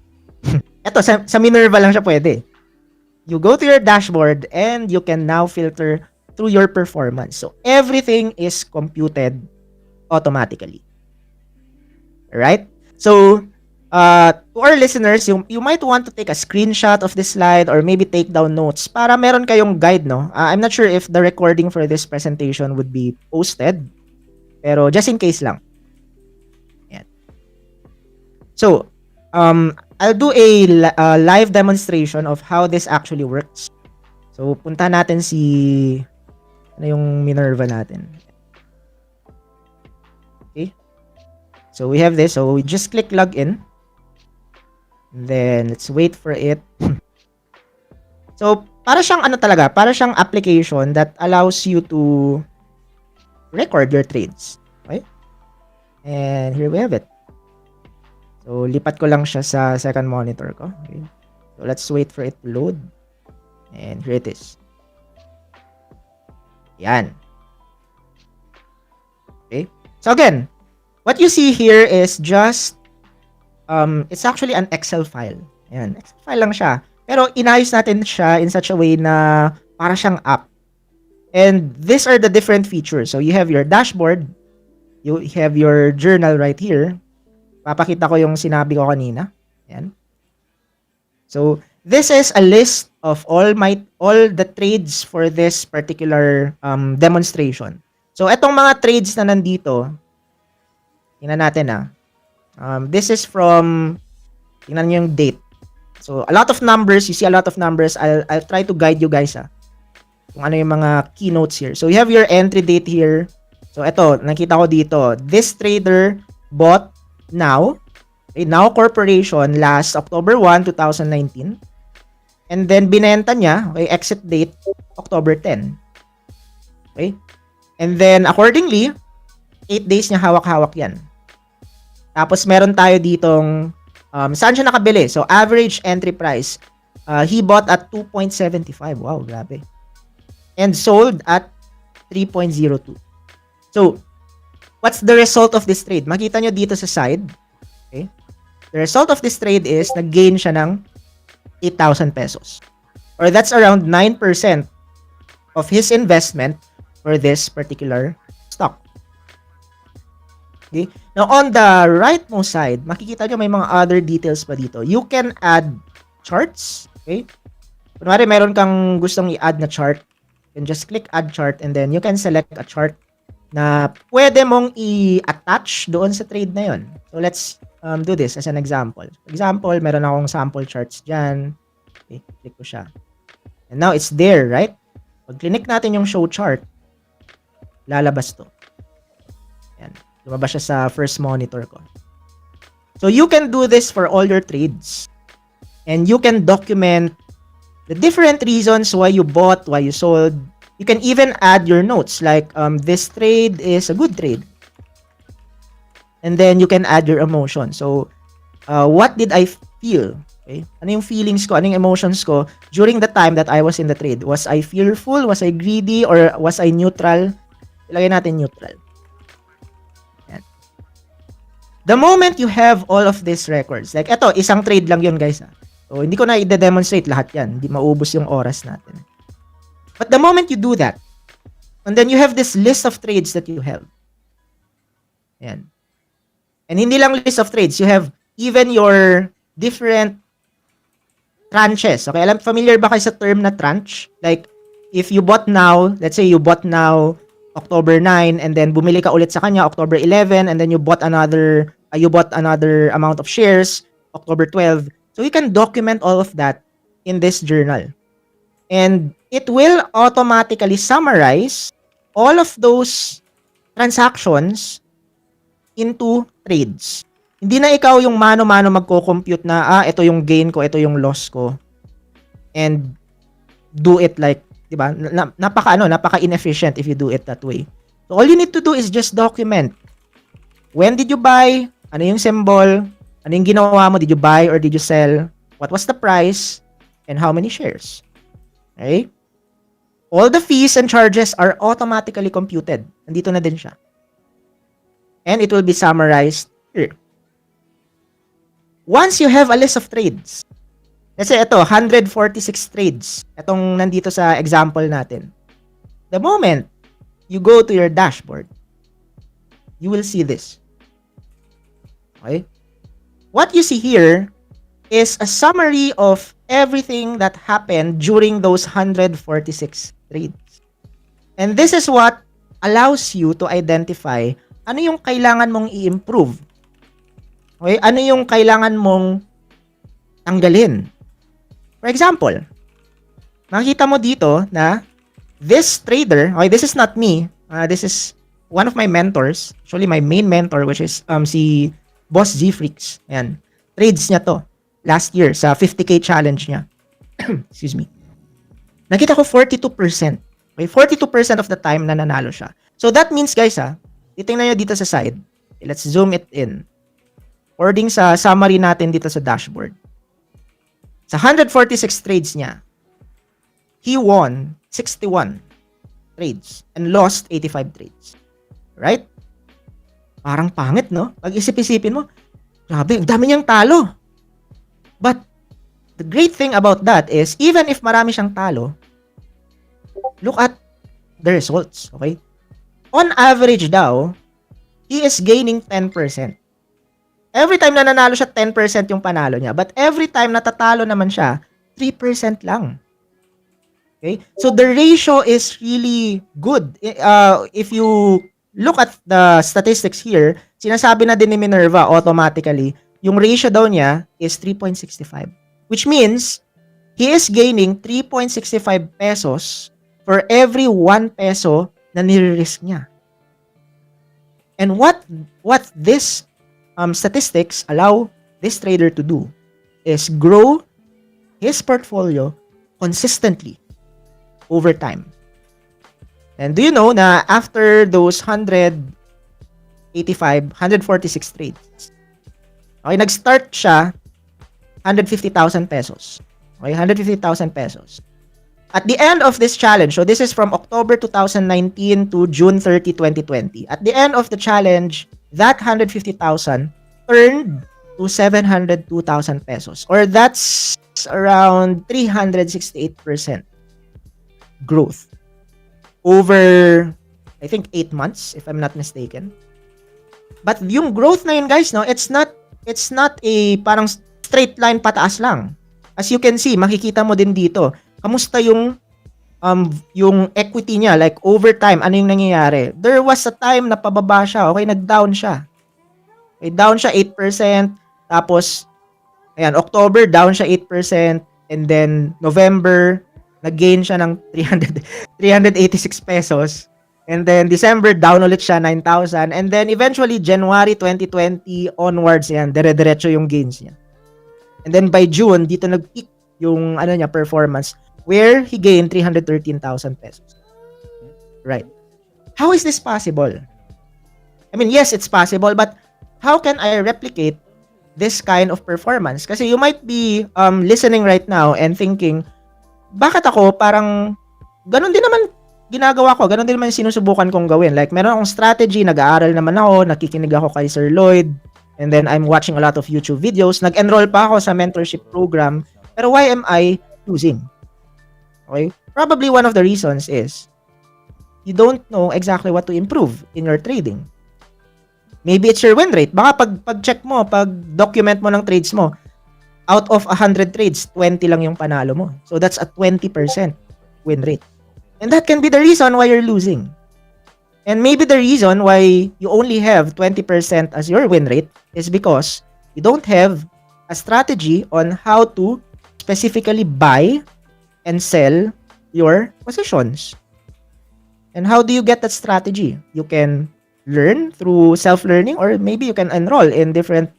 eto, sa Minerva lang siya pwede. You go to your dashboard and you can now filter through your performance. So, everything is computed automatically. Right? So, to our listeners, you might want to take a screenshot of this slide or maybe take down notes para meron kayong guide, no? I'm not sure if the recording for this presentation would be posted, pero just in case lang. Yan. So, I'll do a live demonstration of how this actually works. So, punta natin ano yung Minerva natin. Okay. So, we have this. So, we just click login. Then, let's wait for it. So, para siyang ano talaga, para siyang application that allows you to record your trades. Okay? And here we have it. So, lipat ko lang siya sa second monitor ko. Okay. So, let's wait for it to load. And here it is. Yan. Okay. So, again, what you see here is just, it's actually an Excel file. Yan. Excel file lang siya. Pero, inayos natin siya in such a way na para siyang app. And these are the different features. So, you have your dashboard. You have your journal right here. Papakita ko yung sinabi ko kanina. Yan. So, this is a list of all the trades for this particular demonstration. So, etong mga trades na nandito, tingnan natin this is from, tingnan nyo yung date. So, a lot of numbers. You see a lot of numbers. I'll try to guide you guys kung ano yung mga keynotes here. So, you have your entry date here. So, eto, nakita ko dito. This trader bought Now Corporation last October 1, 2019. And then, binenta niya, okay, exit date, October 10. Okay? And then, accordingly, 8 days niya hawak-hawak yan. Tapos, meron tayo ditong, saan siya nakabili? So, average entry price. He bought at 2.75. Wow, grabe. And sold at 3.02. So, what's the result of this trade? Makita nyo dito sa side. Okay? The result of this trade is nag-gain siya ng 8,000 pesos. Or that's around 9% of his investment for this particular stock. Okay? Now, on the rightmost side, makikita nyo may mga other details pa dito. You can add charts. Okay? Kunwari, meron kang gustong i-add na chart. You can just click add chart and then you can select a chart na pwede mong i-attach doon sa trade na yon. So, let's do this as an example. For example, meron akong sample charts dyan. Okay, click ko siya. And now, it's there, right? Pag click natin yung show chart, lalabas to. Yan. Lumabas siya sa first monitor ko. So, you can do this for all your trades. And you can document the different reasons why you bought, why you sold. You can even add your notes like this trade is a good trade. And then you can add your emotion. So, what did I feel? Okay? Ano yung feelings ko? Ano yung emotions ko during the time that I was in the trade? Was I fearful? Was I greedy? Or was I neutral? Ilagay natin neutral. Yan. The moment you have all of these records, like eto, isang trade lang yun guys. So, hindi ko na i-demonstrate lahat yan. Hindi maubos yung oras natin. But the moment you do that, and then you have this list of trades that you have. Ayan. And hindi lang list of trades, you have even your different tranches. Okay, familiar ba kayo sa term na tranche? Like, if you bought now, let's say you bought now October 9, and then bumili ka ulit sa kanya October 11, and then you bought another amount of shares October 12. So you can document all of that in this journal. And it will automatically summarize all of those transactions into trades. Hindi na ikaw yung mano-mano magko-compute na, ito yung gain ko, ito yung loss ko. And do it like, di 'Di ba? Napaka inefficient if you do it that way. So all you need to do is just document. When did you buy? Ano yung symbol? Ano yung ginawa mo? Did you buy or did you sell? What was the price? And how many shares? Okay? All the fees and charges are automatically computed. Nandito na din siya. And it will be summarized here. Once you have a list of trades, let's say ito, 146 trades. Itong nandito sa example natin. The moment you go to your dashboard, you will see this. Okay? What you see here is a summary of everything that happened during those 146 trades. And this is what allows you to identify ano yung kailangan mong i-improve. Okay? Ano yung kailangan mong tanggalin. For example, makikita mo dito na this trader, okay, this is not me. This is one of my mentors. Actually, my main mentor, which is si Boss Z Freaks. Ayan. Trades niya to last year sa 50K challenge niya. Excuse me. Nakita ko 42%. Okay, 42% of the time nananalo siya. So that means, guys, titingnan nyo dito sa side. Okay, let's zoom it in. According sa summary natin dito sa dashboard. Sa 146 trades niya, he won 61 trades and lost 85 trades. Right? Parang pangit, no? Pag isip-isipin mo, grabe, ang dami niyang talo. But the great thing about that is, even if marami siyang talo, look at the results, okay? On average daw, he is gaining 10%. Every time na nanalo siya, 10% yung panalo niya. But every time natatalo naman siya, 3% lang. Okay? So the ratio is really good. If you look at the statistics here, sinasabi na din ni Minerva automatically, yung ratio daw niya is 3.65. Which means, he is gaining 3.65 pesos for every 1 peso na nire-risk niya. And what this statistics allow this trader to do is grow his portfolio consistently over time. And do you know na after those 146 trades, okay, nag-start siya 150,000 pesos. Okay, 150,000 pesos. At the end of this challenge, so this is from October 2019 to June 30, 2020. At the end of the challenge, that 150,000 turned to 702,000 pesos. Or that's around 368% growth over, I think, 8 months, if I'm not mistaken. But yung growth na yun, guys, no, it's not a parang straight line pataas lang. As you can see, makikita mo din dito, kamusta yung equity niya, like over time, ano yung nangyayari? There was a time na pababa siya, okay, nag-down siya. Okay, down siya 8%, tapos, ayan, October, down siya 8%, and then November, nag-gain siya ng 386 pesos. And then December, down ulit siya 9,000. And then eventually, January 2020 onwards, yan, dire-diretso yung gains niya. And then by June, dito nag-peak yung performance where he gained 313,000 pesos. Right. How is this possible? I mean, yes, it's possible, but how can I replicate this kind of performance? Kasi you might be listening right now and thinking, bakit ako parang ganun din naman ginagawa ko, ganun din naman sinusubukan kong gawin. Like, meron akong strategy, nag-aaral naman ako, nakikinig ako kay Sir Lloyd, and then I'm watching a lot of YouTube videos. Nag-enroll pa ako sa mentorship program, pero why am I losing? Okay? Probably one of the reasons is you don't know exactly what to improve in your trading. Maybe it's your win rate. Baka pag-check mo, pag-document mo ng trades mo, out of 100 trades, 20 lang yung panalo mo. So that's a 20% win rate. And that can be the reason why you're losing. And maybe the reason why you only have 20% as your win rate is because you don't have a strategy on how to specifically buy and sell your positions. And how do you get that strategy? You can learn through self-learning, or maybe you can enroll in different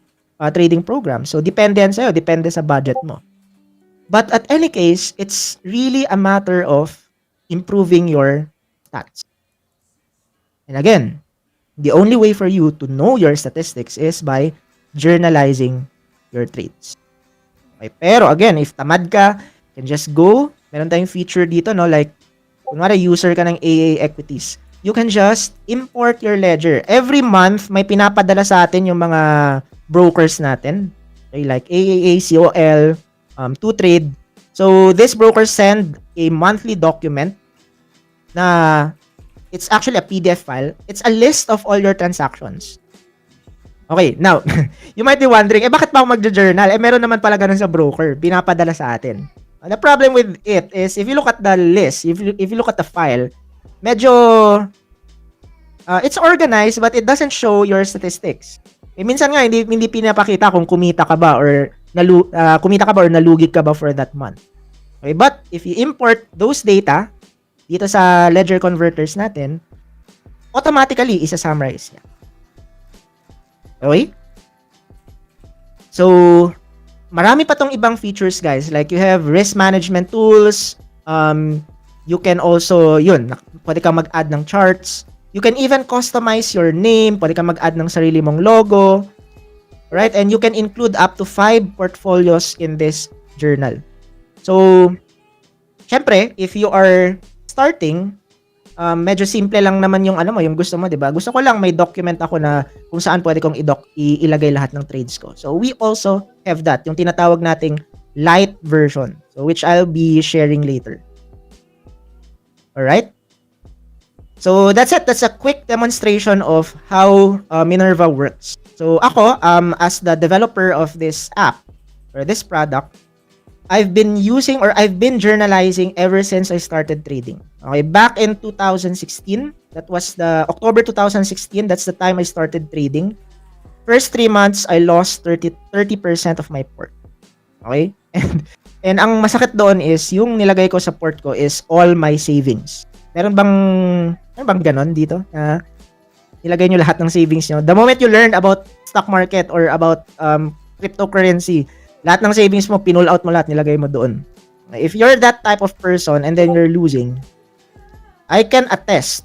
trading programs. So, depende yan sa'yo. Depende sa budget mo. But at any case, it's really a matter of improving your stats. And again, the only way for you to know your statistics is by journalizing your trades. Okay, pero again, if tamad ka, you can just go. Meron tayong feature dito, no? Like, kunwari user ka ng AA equities. You can just import your ledger. Every month, may pinapadala sa atin yung mga brokers natin. Okay, like AAA, COL, 𝑡𝑟𝑎𝑑. So, this broker send a monthly document na it's actually a PDF file. It's a list of all your transactions. Okay, now, you might be wondering, bakit pa ako mag-journal? Meron naman pala ganun sa broker. Pinapadala sa atin. The problem with it is, if you look at the list, if you look at the file, medyo, it's organized, but it doesn't show your statistics. Minsan nga, hindi pinapakita kung kumita ka ba or nalugi ka ba for that month. Okay, but if you import those data dito sa ledger converters natin, automatically isa-summarize niya. Okay? So, marami pa tong ibang features, guys. Like, you have risk management tools. You can also, pwede kang mag-add ng charts. You can even customize your name. Pwede kang mag-add ng sarili mong logo. Right? And you can include up to 5 portfolios in this journal. So, syempre, if you are starting, medyo simple lang naman yung yung gusto mo, 'di ba? Gusto ko lang may document ako na kung saan pwede kong ilagay lahat ng trades ko. So we also have that, yung tinatawag nating light version. So which I'll be sharing later. All right? So that's it. That's a quick demonstration of how Minerva works. So ako, as the developer of this app or this product, I've been journalizing ever since I started trading. Okay, back in 2016, that was the October 2016, that's the time I started trading. First 3 months, I lost 30% of my port. Okay? And ang masakit doon is, yung nilagay ko sa port ko is all my savings. Meron bang ganon dito? Nilagay nyo lahat ng savings nyo. The moment you learn about stock market or about cryptocurrency, lahat ng savings mo, pinull out mo lahat, nilagay mo doon. If you're that type of person and then you're losing, I can attest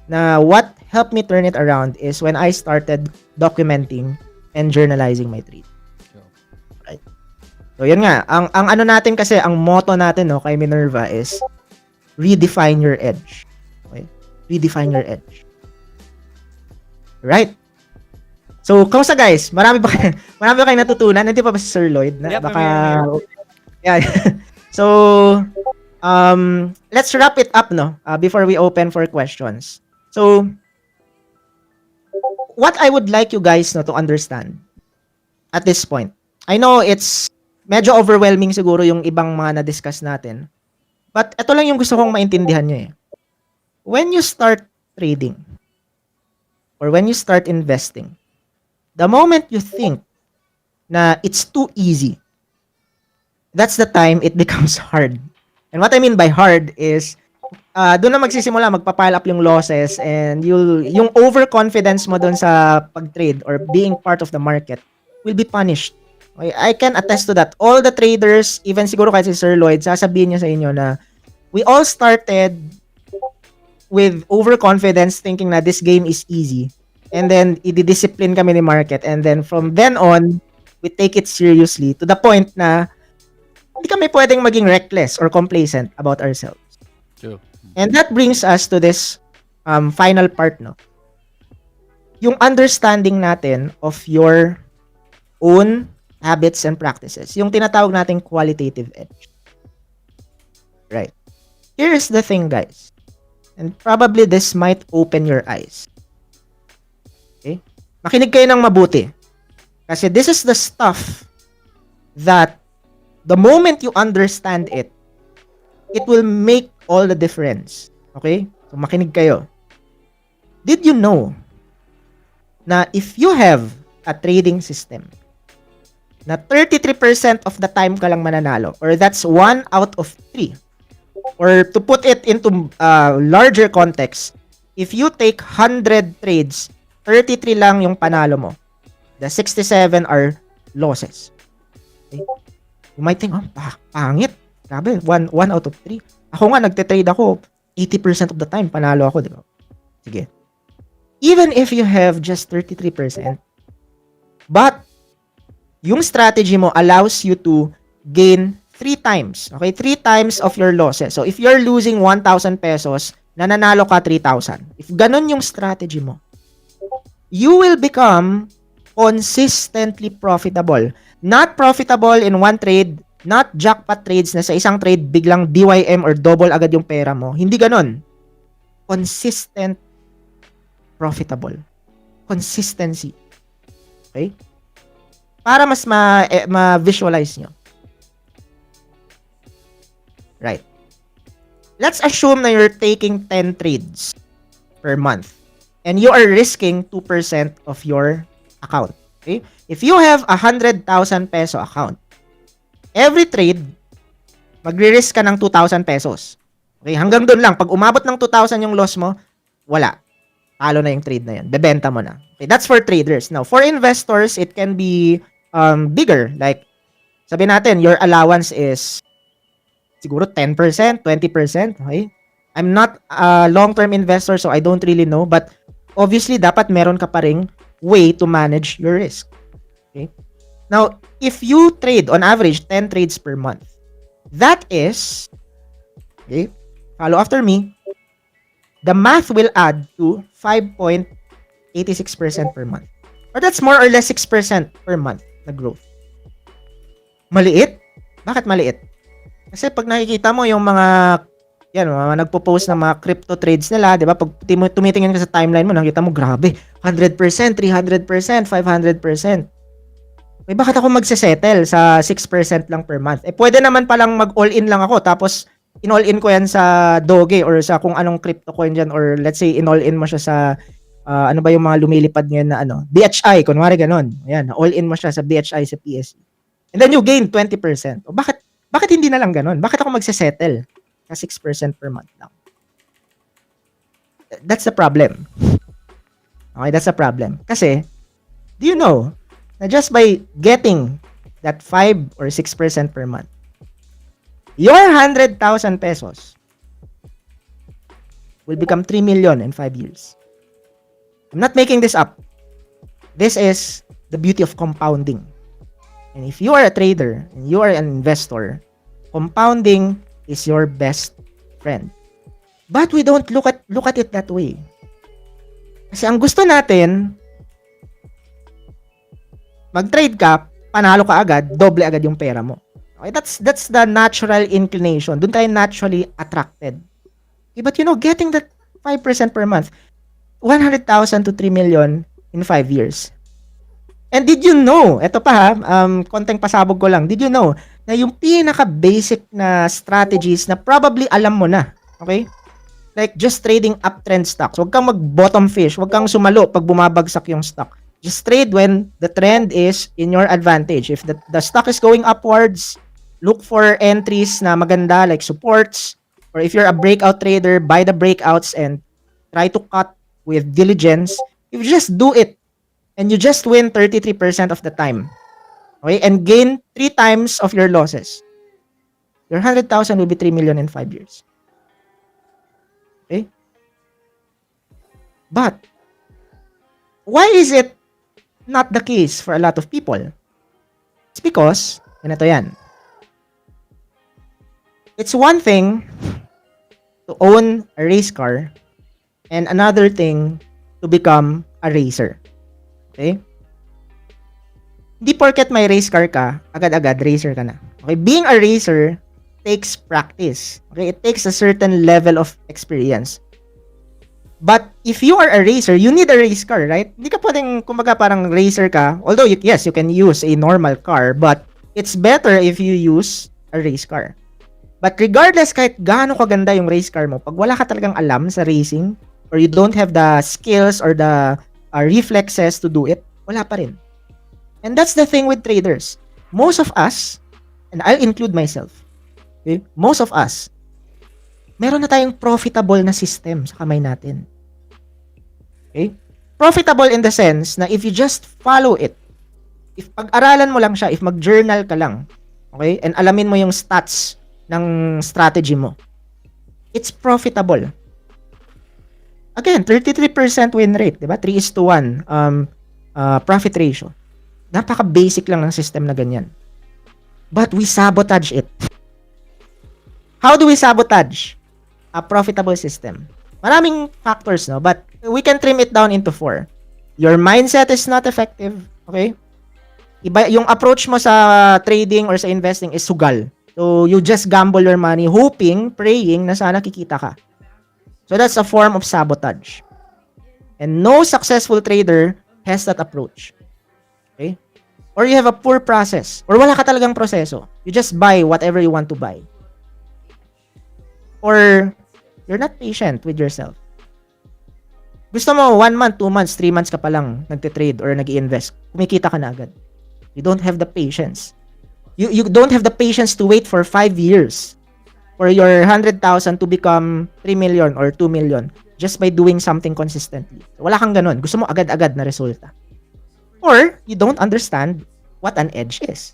na what helped me turn it around is when I started documenting and journalizing my trade. Right? So, yun nga. Ang ano natin kasi, ang motto natin kay Minerva is redefine your edge. Okay? Redefine your edge. Right? So, kamusta guys? Marami ba kayong natutunan? Hindi pa ba si Sir Lloyd? Yep, baka... Yeah. So, let's wrap it up, before we open for questions. So, what I would like you guys to understand at this point. I know it's medyo overwhelming siguro yung ibang mga na-discuss natin. But ito lang yung gusto kong maintindihan nyo . When you start trading, or when you start investing, the moment you think na it's too easy, that's the time it becomes hard. And what I mean by hard is, doon na magsisimula, magpa-pile up yung losses, and yung overconfidence mo doon sa pag-trade or being part of the market will be punished. Okay? I can attest to that. All the traders, even siguro kahit si Sir Lloyd, sasabihin niya sa inyo na we all started with overconfidence thinking na this game is easy. And then, i-discipline kami ni market. And then, from then on, we take it seriously to the point na hindi kami pwedeng maging reckless or complacent about ourselves. True. And that brings us to this final part, yung understanding natin of your own habits and practices. Yung tinatawag nating qualitative edge. Right. Here's the thing, guys. And probably this might open your eyes. Okay? Makinig kayo ng mabuti. Kasi this is the stuff that the moment you understand it, it will make all the difference. Okay? So makinig kayo. Did you know na if you have a trading system na 33% of the time ka lang mananalo, or that's 1 out of 3, or to put it into larger context, if you take 100 trades, 33 lang yung panalo mo. The 67 are losses. Okay? You might think, pangit. Grabe, 1 out of 3. Ako nga, nagte-trade ako. 80% of the time, panalo ako, di ba? Sige. Even if you have just 33%, but yung strategy mo allows you to gain 3 times. Okay? 3 times of your losses. So, if you're losing 1,000 pesos, nananalo ka 3,000. If ganun yung strategy mo, you will become consistently profitable. Not profitable in one trade, not jackpot trades na sa isang trade biglang DYM or double agad yung pera mo. Hindi ganun. Consistent profitable. Consistency. Okay? Para mas ma-visualize nyo. Right. Let's assume na you're taking 10 trades per month and you are risking 2% of your account. Okay? If you have 100,000 peso account, every trade, magre-risk ka ng 2,000 pesos. Okay? Hanggang doon lang. Pag umabot ng 2,000 yung loss mo, wala. Talo na yung trade na yan. Bebenta mo na. Okay? That's for traders. Now, for investors, it can be bigger. Like, sabi natin, your allowance is siguro 10%, 20%. Okay? I'm not a long-term investor, so I don't really know. But obviously, dapat meron ka pa ring way to manage your risk. Okay? Now, if you trade on average 10 trades per month, that is, okay, follow after me, the math will add to 5.86% per month. Or that's more or less 6% per month na growth. Maliit? Bakit maliit? Kasi pag nakikita mo yung mga mga nagpo-post ng mga crypto trades nila, 'di ba? Pag tumitingin ka sa timeline mo, nakita mo grabe, 100%, 300%, 500%. Bakit ako magse-settle sa 6% lang per month? Pwede naman palang mag-all-in lang ako tapos in-all-in ko yan sa Doge or sa kung anong crypto coin dyan, or let's say in-all-in mo siya sa ano ba yung mga lumilipad ngayon na BHI, kunwari ganon. Ayan, all-in mo siya sa BHI, sa PSE. And then you gain 20%. Bakit hindi na lang ganon? Bakit ako magse-settle sa 6% per month lang? That's the problem. Okay, that's the problem. Kasi, do you know na just by getting that 5 or 6% per month, your 100,000 pesos will become 3 million in 5 years. I'm not making this up. This is the beauty of compounding. And if you are a trader and you are an investor, compounding is your best friend. But we don't look at it that way. Kasi ang gusto natin, mag-trade ka, panalo ka agad, doble agad yung pera mo. Okay, that's the natural inclination. Doon tayo naturally attracted. Okay, but getting that 5% per month, 100,000 to 3 million in 5 years. And did you know, eto pa ha, konting pasabog ko lang, did you know na yung pinaka-basic na strategies na probably alam mo na, okay? Like just trading uptrend stocks. Huwag kang mag-bottom fish, huwag kang sumalo pag bumabagsak yung stock. Just trade when the trend is in your advantage. If the stock is going upwards, look for entries na maganda like supports, or if you're a breakout trader, buy the breakouts and try to cut with diligence. If you just do it and you just win 33% of the time, okay, and gain 3 times of your losses, your 100,000 will be 3 million in 5 years. Okay? But why is it not the case for a lot of people? It's because, ganito yan. It's one thing to own a race car and another thing to become a racer. Okay? Hindi porket may race car ka, agad-agad racer ka na. Okay? Being a racer takes practice. Okay? It takes a certain level of experience. But if you are a racer, you need a race car, right? Hindi ka pwedeng, kumbaga parang racer ka. Although, yes, you can use a normal car, but it's better if you use a race car. But regardless, kahit gaano kaganda yung race car mo, pag wala ka talagang alam sa racing, or you don't have the skills or the reflexes to do it, wala pa rin. And that's the thing with traders. Most of us, and I'll include myself, okay? Most of us, meron na tayong profitable na system sa kamay natin. Okay? Profitable in the sense na if you just follow it, if pag-aralan mo lang siya, if mag-journal ka lang, okay, and alamin mo yung stats ng strategy mo, it's profitable. Again, 33% win rate, 'di ba? 3:1 profit ratio. Napaka-basic lang ng system na ganyan. But we sabotage it. How do we sabotage a profitable system? Maraming factors, no? But we can trim it down into 4. Your mindset is not effective, okay? Iba yung approach mo sa trading or sa investing is sugal. So you just gamble your money hoping, praying na sana kikita ka. So that's a form of sabotage. And no successful trader has that approach. Okay? Or you have a poor process or wala ka talagang proseso. You just buy whatever you want to buy. Or you're not patient with yourself. Gusto mo 1 month, 2 months, 3 months ka pa lang nagte-trade or nag-i-invest. Kumikita ka na agad. You don't have the patience. You don't have the patience to wait for 5 years for your 100,000 to become 3 million or 2 million just by doing something consistently. Wala kang ganun. Gusto mo agad-agad na resulta. Or you don't understand what an edge is.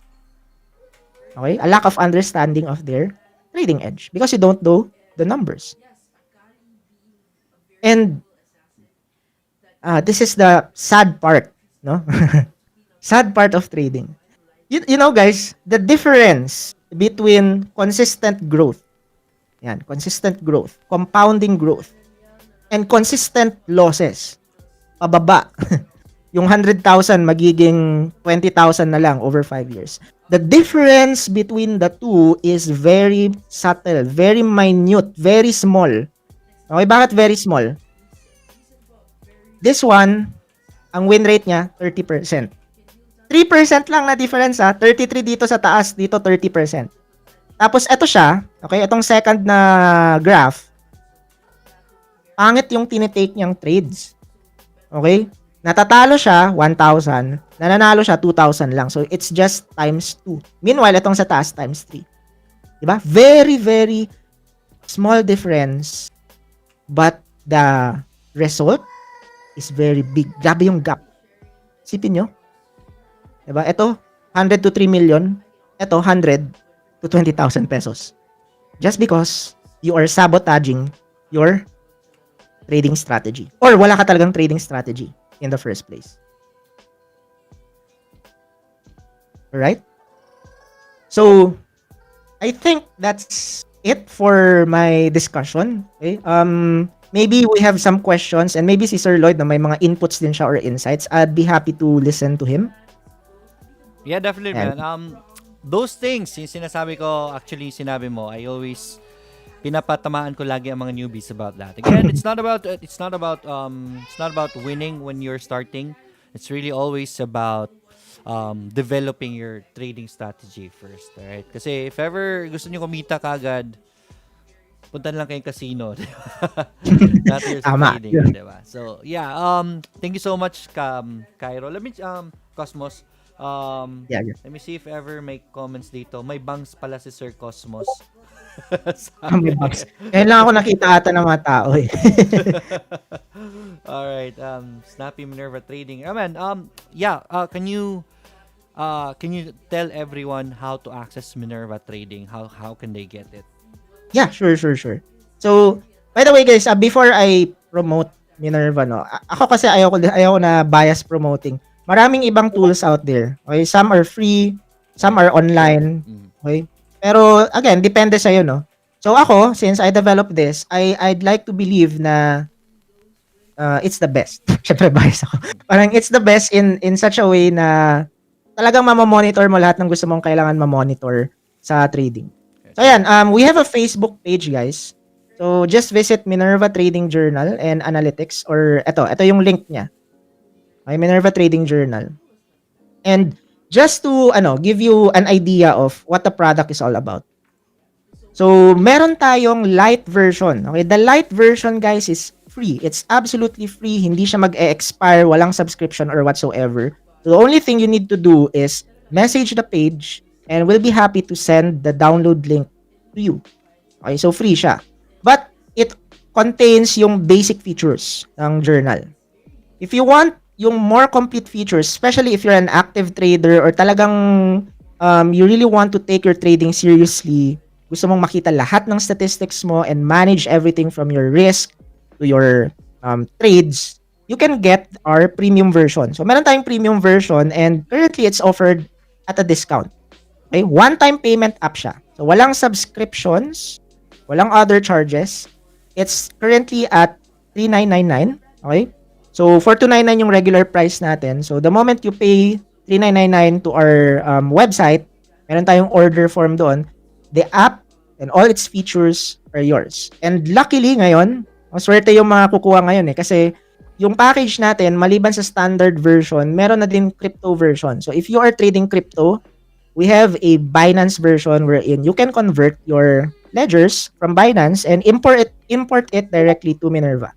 Okay? A lack of understanding of their trading edge because you don't know the numbers. And this is the sad part, no? Sad part of trading. You know guys, the difference between consistent growth, consistent growth, compounding growth, and consistent losses, pababa. Yung 100,000 magiging 20,000 na lang over 5 years. The difference between the two is very subtle, very minute, very small. Okay, bakit very small? This one, ang win rate niya, 30%. 3% lang na difference ha. 33 dito sa taas, dito 30%. Tapos eto siya, okay, itong second na graph, pangit yung tinitake niyang trades. Okay? Natatalo siya, 1,000. Nananalo siya, 2,000 lang. So, it's just times 2. Meanwhile, itong sa taas, times 3. Diba? Very, very small difference. But the result is very big. Grabe yung gap. Sipin nyo. Diba? Ito, 100 to 3 million. Ito, 100 to 20,000 pesos. Just because you are sabotaging your trading strategy. Or wala ka talagang trading strategy in the first place. Alright? So, I think that's it for my discussion. Okay? Maybe we have some questions and maybe si Sir Lloyd na may mga inputs din siya or insights. I'd be happy to listen to him. Yeah, definitely, And, man. Those things, yung sinasabi ko, actually, sinabi mo, I always pinapatamaan ko lagi ang mga newbies about that. Again, it's not about winning when you're starting. It's really always about developing your trading strategy first, alright? Kasi if ever gusto niyo kumita kagad, punta lang kayong casino. Not your trading, diba? So, yeah, thank you so much, Cairo. Let me, Cosmos, let me see if ever may comments dito. May bangs pala si Sir Cosmos. May bangs. Kaya lang ako nakita ata ng mga tao eh. Alright, Snappy Minerva Trading. Can you tell everyone how to access Minerva Trading? How can they get it? Yeah, sure. So, by the way guys, before I promote Minerva, no, ako kasi ayoko na bias promoting. Maraming ibang tools out there. Okay, some are free, some are online. Okay? Pero again, depende sa iyo, no. So ako, since I developed this, I'd like to believe na it's the best. Syempre bias ako. Parang it's the best in such a way na talagang mamamonitor mo lahat ng gusto mong kailangan mamonitor sa trading. So ayan, we have a Facebook page, guys. So just visit Minerva Trading Journal and Analytics, or ito yung link niya. Okay, Minerva Trading Journal. And just to give you an idea of what the product is all about. So meron tayong light version. Okay, the light version, guys, is free. It's absolutely free. Hindi siya mag-expire, walang subscription or whatsoever. So the only thing you need to do is message the page and we'll be happy to send the download link to you. Okay, so free siya. But it contains yung basic features ng journal. If you want yung more complete features, especially if you're an active trader or talagang you really want to take your trading seriously, gusto mong makita lahat ng statistics mo and manage everything from your risk to your trades, you can get our premium version. So, meron tayong premium version and currently it's offered at a discount. Okay? One-time payment app siya. So, walang subscriptions, walang other charges. It's currently at 3,999. Okay? So, 4,299 yung regular price natin. So, the moment you pay 3,999 to our website, meron tayong order form doon. The app and all its features are yours. And luckily ngayon, maswerte yung mga kukuha ngayon kasi yung package natin, maliban sa standard version, meron na din crypto version. So if you are trading crypto, we have a Binance version wherein you can convert your ledgers from Binance and import it directly to Minerva.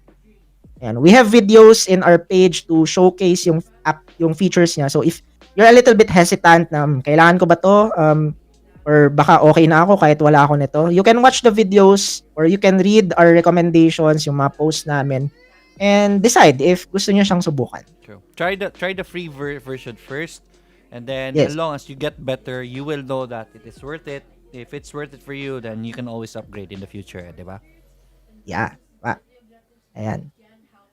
And we have videos in our page to showcase yung app, yung features niya. So if you're a little bit hesitant na kailangan ko ba to or baka okay na ako kahit wala ako nito, you can watch the videos or you can read our recommendations, yung mga posts namin, and decide if gusto niyo siyang subukan. True. Try the free version first, and then Yes. as long as you get better, you will know that it is worth it. If it's worth it for you, then you can always upgrade in the future, di ba? Yeah. Ayan.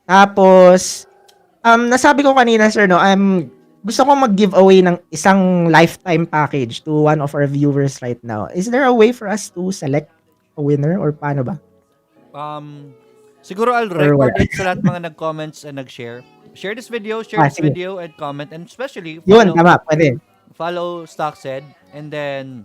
Tapos, nasabi ko kanina, sir, no, gusto ko mag-giveaway ng isang lifetime package to one of our viewers right now. Is there a way for us to select a winner or paano ba? Siguro I'll Or record wala? it sa lahat mga nag-comments and nag-share. Share this video, Sige. and comment, and especially Yun, tama, pwede. follow StockSaid, and then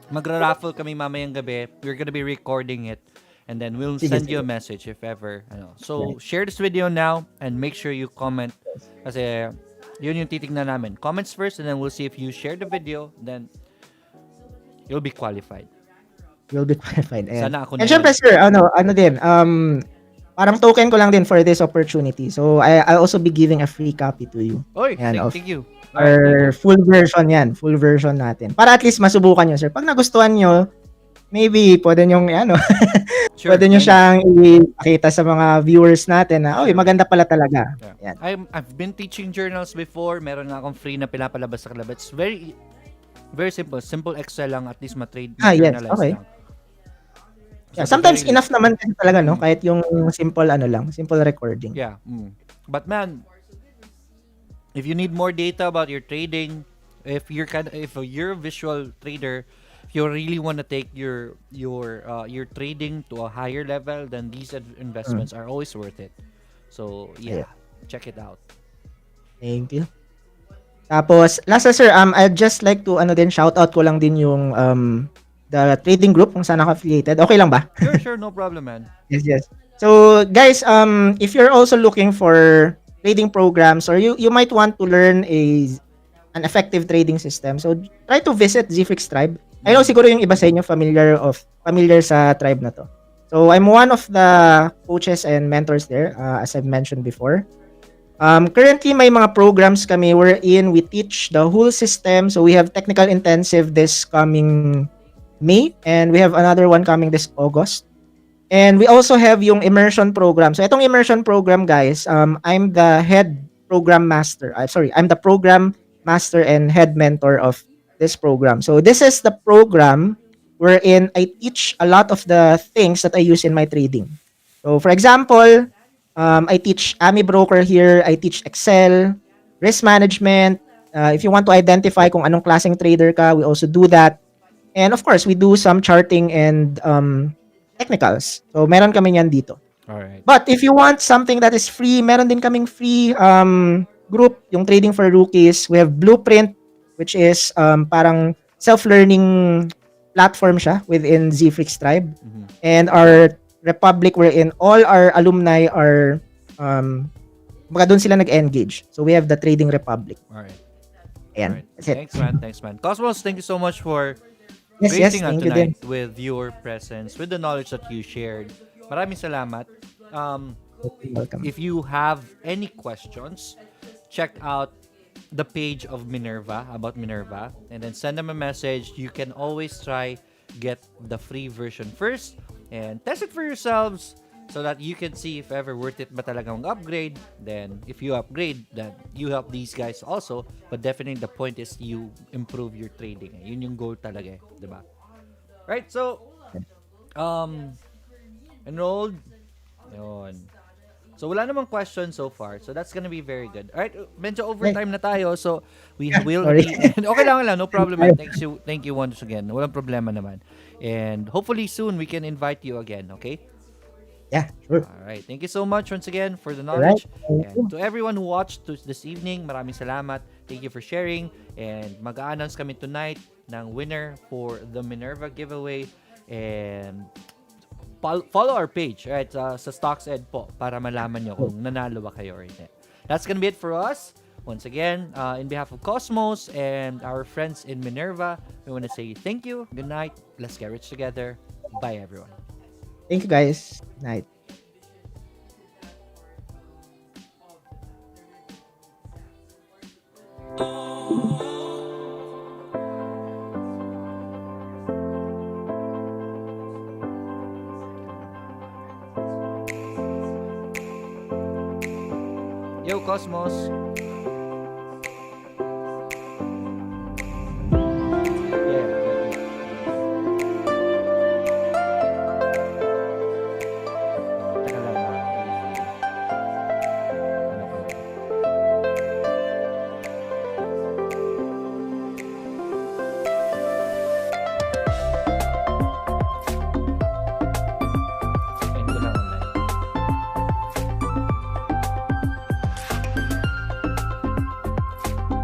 magra-raffle kami mamayang gabi. We're gonna be recording it, and then we'll Sige, send you a sige. message if ever. So, share this video now, and make sure you comment. Kasi, yun yung titignan namin. Comments first, and then we'll see if you share the video, then you'll be qualified. You'll be qualified. Ayan. Sana ako na And syempre, yun. sir, ano din, parang token ko lang din for this opportunity. So, I'll also be giving a free copy to you. Oy, Ayan, of thank you. our full version yan. Full version natin. Para at least masubukan nyo, sir. Pag nagustuhan nyo, maybe pwede nyo, Sure, pwede nyo why not? siyang ipakita sa mga viewers natin na, oy, Sure. maganda pala talaga. Yeah. Yan. I've been teaching journals before. Meron nga akong free na pinapalabas sa club. It's very simple. Simple Excel lang, at least Yes, ma-journalize okay. lang. Yeah, So, sometimes very- enough naman kasi talaga, no? Kahit yung simple simple recording. Yeah. But man, if you need more data about your trading, if you're a visual trader, if you really want to take your trading to a higher level, then these investments are always worth it. So yeah, check it out. Thank you. Tapos, last na, sir, I'd just like to shout out ko lang din yung the trading group kung saan affiliated. Okay lang ba? Sure, no problem, man. Yes. So, guys, if you're also looking for trading programs or you might want to learn an effective trading system, so try to visit 𝑧frix Tribe. I know siguro yung iba sa inyo familiar sa tribe na to. So, I'm one of the coaches and mentors there, as I've mentioned before. Currently, may mga programs kami wherein we teach the whole system. So, we have technical intensive this coming May, and we have another one coming this August. And we also have yung immersion program. So, itong immersion program, guys, I'm the head program master. I'm the program master and head mentor of this program. So, this is the program wherein I teach a lot of the things that I use in my trading. So, for example, I teach AMI broker here. I teach Excel, risk management. If you want to identify kung anong klaseng trader ka, we also do that. And of course, we do some charting and technicals. So, meron kami yan dito. Alright. But if you want something that is free, meron din kaming free group, yung Trading for Rookies. We have Blueprint, which is parang self-learning platform siya within 𝑧frix Tribe. And our Republic, wherein all our alumni are baga doon sila nag-engage. So, we have the Trading Republic. Alright. Ayan. That's it. Thanks, man. Cosmos, thank you so much for Yes, gracing us thank you din. tonight with your presence, with the knowledge that you shared. Maraming salamat. Welcome. If you have any questions, check out the page of Minerva, about Minerva, and then send them a message. You can always try get the free version first and test it for yourselves so that you can see if ever worth it ba talagang upgrade. Then if you upgrade, then you help these guys also, but definitely the point is you improve your trading. Yun yung goal talaga, 'di ba? Right, so, enrolled. Yun. So, wala namang question so far. So, that's gonna be very good. Alright, medyo overtime na tayo. So, we will Sorry. be... okay lang. No problem, man. Thank you once again. Walang problema naman. And hopefully soon, we can invite you again, okay? Yeah, sure. Alright, thank you so much once again for the Alright. knowledge. And to everyone who watched this evening, maraming salamat. Thank you for sharing. And mag-a-announce kami tonight ng winner for the Minerva giveaway. And follow our page, right, sa Stocks Ed po para malaman nyo kung nanalo ba kayo or hindi. That's gonna be it for us. Once again, in behalf of Cosmos and our friends in Minerva, we want to say thank you, good night, let's get rich together. Bye, everyone. Thank you, guys. Night. Yo, Cosmos.